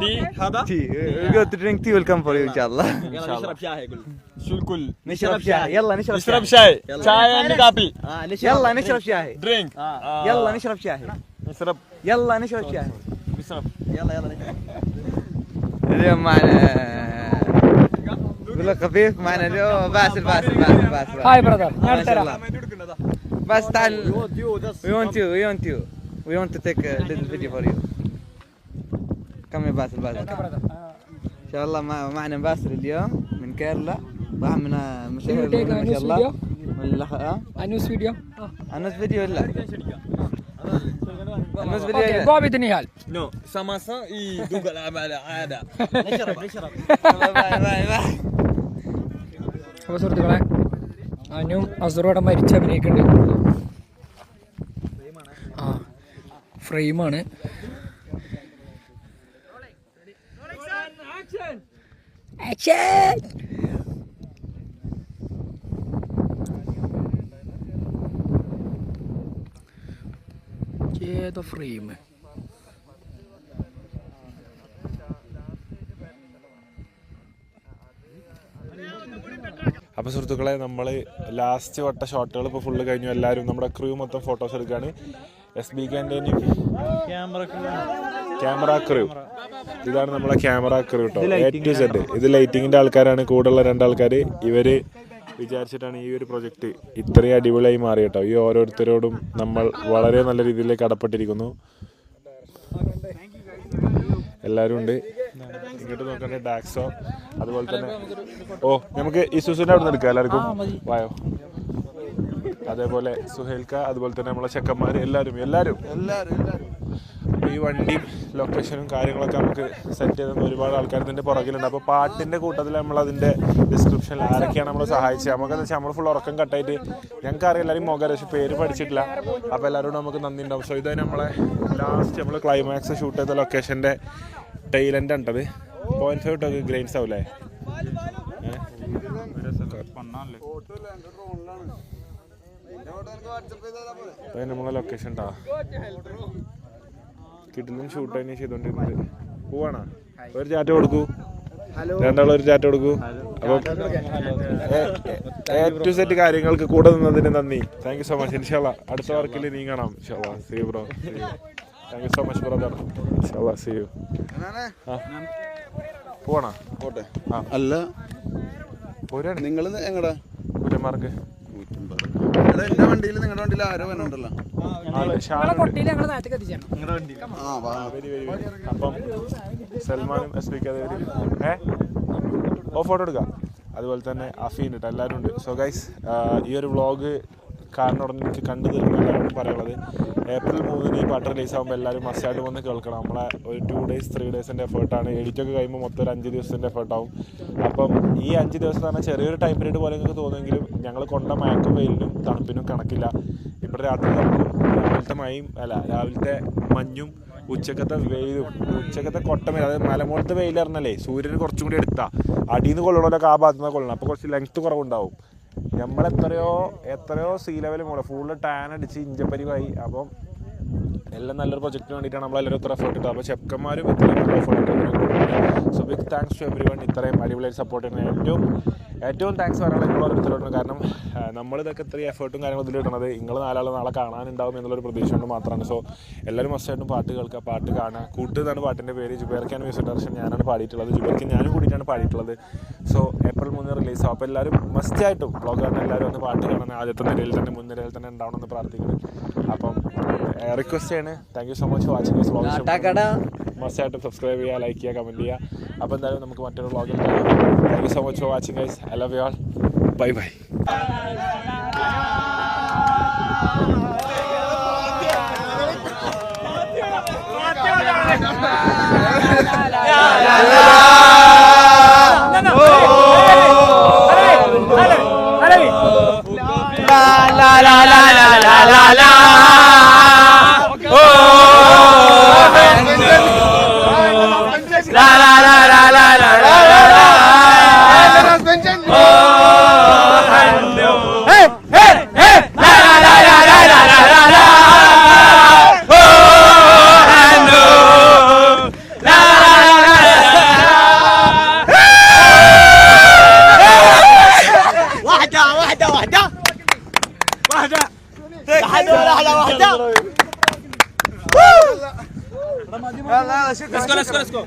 Tea هذا؟ Tea. We'll go to drink tea. Will come for you إن شاء الله. نشرب شاي يقول. شو الكل؟ نشرب شاي. يلا نشرب شاي. شاي عندي كافي. يلا نشرب شاي. درينك. يلا نشرب شاي. يلا نشرب شاي. نشرب. يلا نشرب. اليوم معنا يقول لك خفيف معنا اليوم باسل. Hi brother, ഞാൻ ما شاء തരാം. الله. بس تعال. We want to take a little video for you. كم يا باسل. ان شاء الله معنا باسل اليوم من كيرلا. واحد من مشاهير You take ما Anu's شاء الله. video? من Anas video. أنس فيديو لا. أنس فيديو okay, لا. Go with Nihal. نو سماسة يدوق العمل عادة. نشرب. അപ്പോൾ സുഹൃത്തുക്കളെ, അനുവും അസുറോടെ മരിച്ച് അഭിനയിക്കുന്നുണ്ട്. ഫ്രെയിമാണ്. ഏതോ frame. അപ്പോൾ സുഹൃത്തുക്കളെ, നമ്മൾ last വട്ട ഷോട്ടുകൾ ഇപ്പോൾ ഫുള്ള് കഴിഞ്ഞു. എല്ലാവരും നമ്മുടെ ക്രൂ മൊത്തം ഫോട്ടോസ് എടുക്കുകയാണ്. SBKൻ്റെയും ക്യാമറ ക്രൂ. ഇതാണ് നമ്മളെ ക്യാമറ ക്രൂ കേട്ടോ. A to Z. ഇത് ലൈറ്റിങ്ങിൻ്റെ ആൾക്കാരാണ്. കൂടെയുള്ള 2 ആൾക്കാർ. ഇവർ വിചാരിച്ചിട്ടാണ് ഈ ഒരു പ്രൊജക്റ്റ് ഇത്രയും അടിപൊളിയായി മാറി കേട്ടോ. ഈ ഓരോരുത്തരോടും നമ്മൾ വളരെ നല്ല രീതിയിലേക്ക് കടപ്പെട്ടിരിക്കുന്നു. എല്ലാവരും ഉണ്ട്. ഇങ്ങോട്ട് നോക്കണ്ടേ ഡാക്സോ, അതുപോലെ തന്നെ നമുക്ക് ഇസൂസിൻ്റെ അവിടെ നിന്ന് എടുക്കാം എല്ലാവർക്കും. വായോ. അതേപോലെ സുഹേൽക്ക, അതുപോലെ തന്നെ നമ്മളെ ചെക്കന്മാർ എല്ലാവരും ഈ വണ്ടിയും ലൊക്കേഷനും കാര്യങ്ങളൊക്കെ നമുക്ക് സെറ്റ് ചെയ്തെന്ന് ഒരുപാട് ആൾക്കാർ ഇതിൻ്റെ പുറകിലുണ്ട്. അപ്പോൾ പാട്ടിൻ്റെ കൂട്ടത്തിൽ നമ്മളതിൻ്റെ ഡിസ്ക്രിപ്ഷനിൽ ആരൊക്കെയാണ് നമ്മളെ സഹായിച്ചത്. നമുക്കെന്ന് വെച്ചാൽ നമ്മൾ ഫുൾ ഉറക്കം കട്ടായിട്ട് ഞങ്ങൾക്കറിയാം എല്ലാവരും മുഖം, പക്ഷേ പേര് പഠിച്ചിട്ടില്ല. അപ്പോൾ എല്ലാവരോടും നമുക്ക് നന്ദി ഉണ്ടാവും. സോ ഇത് നമ്മളെ ലാസ്റ്റ് നമ്മൾ ക്ലൈമാക്സ് ഷൂട്ട് ചെയ്ത ലൊക്കേഷൻ്റെ ടൈലൻ്റ് ഉണ്ടത്. 0.5 ഗ്രെയിൻസ് ആവില്ലേ? അപ്പോൾ നമ്മളെ ലൊക്കേഷൻ ഉണ്ടാ കിട്ടിലും ഷൂട്ട് തന്നെ ചെയ്തോണ്ടിരുന്നത്. പോവാണോ? ഒരു ചാറ്റ് കൊടുക്കൂ. 2 ആളും ഒരു ചാറ്റ് കൊടുക്കൂ. അപ്പം A to Z കാര്യങ്ങൾക്ക് കൂടെ നിന്നതിന് നന്ദി. Thank you so much. ഇൻഷാല്ലാ അടുത്ത വർക്കിൽ നീ കാണാം. ഇൻഷാല്ലാ see you bro. Thank you so much brother. ഇൻഷാല്ലാ സീ യു. പോവാണോ? പോട്ടെ. അല്ല പോരാണ്. നിങ്ങൾ എങ്ങടാ? കുറ്റന്മാർക്ക് എന്റെ വണ്ടിയിൽ നിങ്ങളുടെ വണ്ടിയിൽ ആരോ വന്നിട്ടുണ്ടല്ലോ. കൊട്ടിയിൽ ഞങ്ങൾ നാട്ടിൽ എത്തിച്ചാണ്. അപ്പം സൽമാനും SBK ഫോട്ടോ എടുക്കാം. അതുപോലെ തന്നെ അഫീൻ ഉണ്ട്, എല്ലാവരും ഉണ്ട്. സോ ഗൈസ്, ഈ ഒരു വ്ളോഗ് കാരണം എനിക്ക് കണ്ടു തീർക്കുന്ന എല്ലാവരും പറയാനുള്ളത്, April 3 ഈ പാട്ട് റിലീസ് ആകുമ്പോൾ എല്ലാവരും മസ്റ്റായിട്ട് വന്ന് കേൾക്കണം. നമ്മളെ ഒരു 2 days 3 days എഫേർട്ടാണ്. എഡിറ്റൊക്കെ കഴിയുമ്പോൾ മൊത്തം ഒരു 5 ദിവസത്തിൻ്റെ എഫേർട്ടാവും. അപ്പം ഈ 5 ദിവസം എന്ന് പറഞ്ഞാൽ ചെറിയൊരു ടൈം പീരീഡ് പോലെ നിങ്ങൾക്ക് തോന്നുമെങ്കിലും ഞങ്ങൾ കൊണ്ട മയക്കും വെയിലിനും തണുപ്പിനും കണക്കില്ല. ഇപ്പോൾ രാത്രി തണുപ്പും രാവിലത്തെ മഞ്ഞും ഉച്ചക്കത്തെ വെയിലും ഉച്ചക്കത്തെ കൊട്ടമേൽ, അതായത് മലമുകളത്തെ വെയിൽ പറഞ്ഞാലേ സൂര്യന് കുറച്ചും കൂടി എടുത്താൽ അടിയിൽ നിന്ന് കൊള്ളണമല്ലോ, ആ ഭാഗത്തു നിന്ന് കൊള്ളണം. അപ്പോൾ കുറച്ച് ലെങ്ത്ത് കുറവുണ്ടാവും. നമ്മളെത്രയോ സീ ലെവൽ മുകളിൽ ഫുള്ള് ടാൻ അടിച്ച് ഇഞ്ചപ്പരിവായി. അപ്പം എല്ലാം നല്ലൊരു പ്രൊജക്റ്റിന് വേണ്ടിയിട്ടാണ് നമ്മളെല്ലാവരും ഇത്ര എഫേർട്ട് ഇട്ടത്. അപ്പോൾ ചെക്കന്മാരും ഇത്രയും നല്ല എഫേർട്ട് ഇട്ടു. So big thanks to everyone. ഇത്രയും അടിപൊളിയായി സപ്പോർട്ട് ചെയ്യുന്ന ഏറ്റവും ഏറ്റവും താങ്ക്സ് പറയാനുള്ള നിങ്ങൾ ഓരോരുത്തരോട്. കാരണം നമ്മളിതൊക്കെ ഇത്രയും എഫേർട്ടും കാര്യങ്ങളും ഇതിൽ ഇടുന്നത് നിങ്ങൾ നാലാൾ നാളെ കാണാനുണ്ടാവും എന്നുള്ളൊരു പ്രതീക്ഷ കൊണ്ട് മാത്രമാണ്. സോ എല്ലാവരും മസ്റ്റായിട്ടും പാട്ട് കേൾക്കുക, പാട്ട് കാണുക. കൂട്ട് എന്നാണ് പാട്ടിൻ്റെ പേര്. ജുബേർക്കാണ് മ്യൂസിക് ഡയറക്ഷൻ, ഞാനാണ് പാടിയിട്ടുള്ളത്. ജുബേർക്ക് ഞാനും കൂടിയിട്ടാണ് പാടിയിട്ടുള്ളത്. So April 3 റിലീസാവും. അപ്പോൾ എല്ലാവരും മസ്റ്റായിട്ടും ബ്ലോഗ് കാണാൻ എല്ലാവരും ഒന്ന് പാട്ട് കാണാൻ ആദ്യത്തെ നിരയിൽ തന്നെ മുൻനിരയിൽ തന്നെ ഉണ്ടാവണമെന്ന് പ്രാർത്ഥിക്കുന്നു. അപ്പം റിക്വസ്റ്റ് ചെയ്യാണ്. Thank you so much watching this vlog. മസ്റ്റായിട്ടും സബ്സ്ക്രൈബ് ചെയ്യുക, ലൈക്ക് ചെയ്യുക, കമൻറ്റ് ചെയ്യുക. അപ്പോൾ എന്തായാലും നമുക്ക് മറ്റൊരു വ്ളോഗിൽ കാണാം. Thank you so much for watching guys. I love you all. Bye bye. Let's go.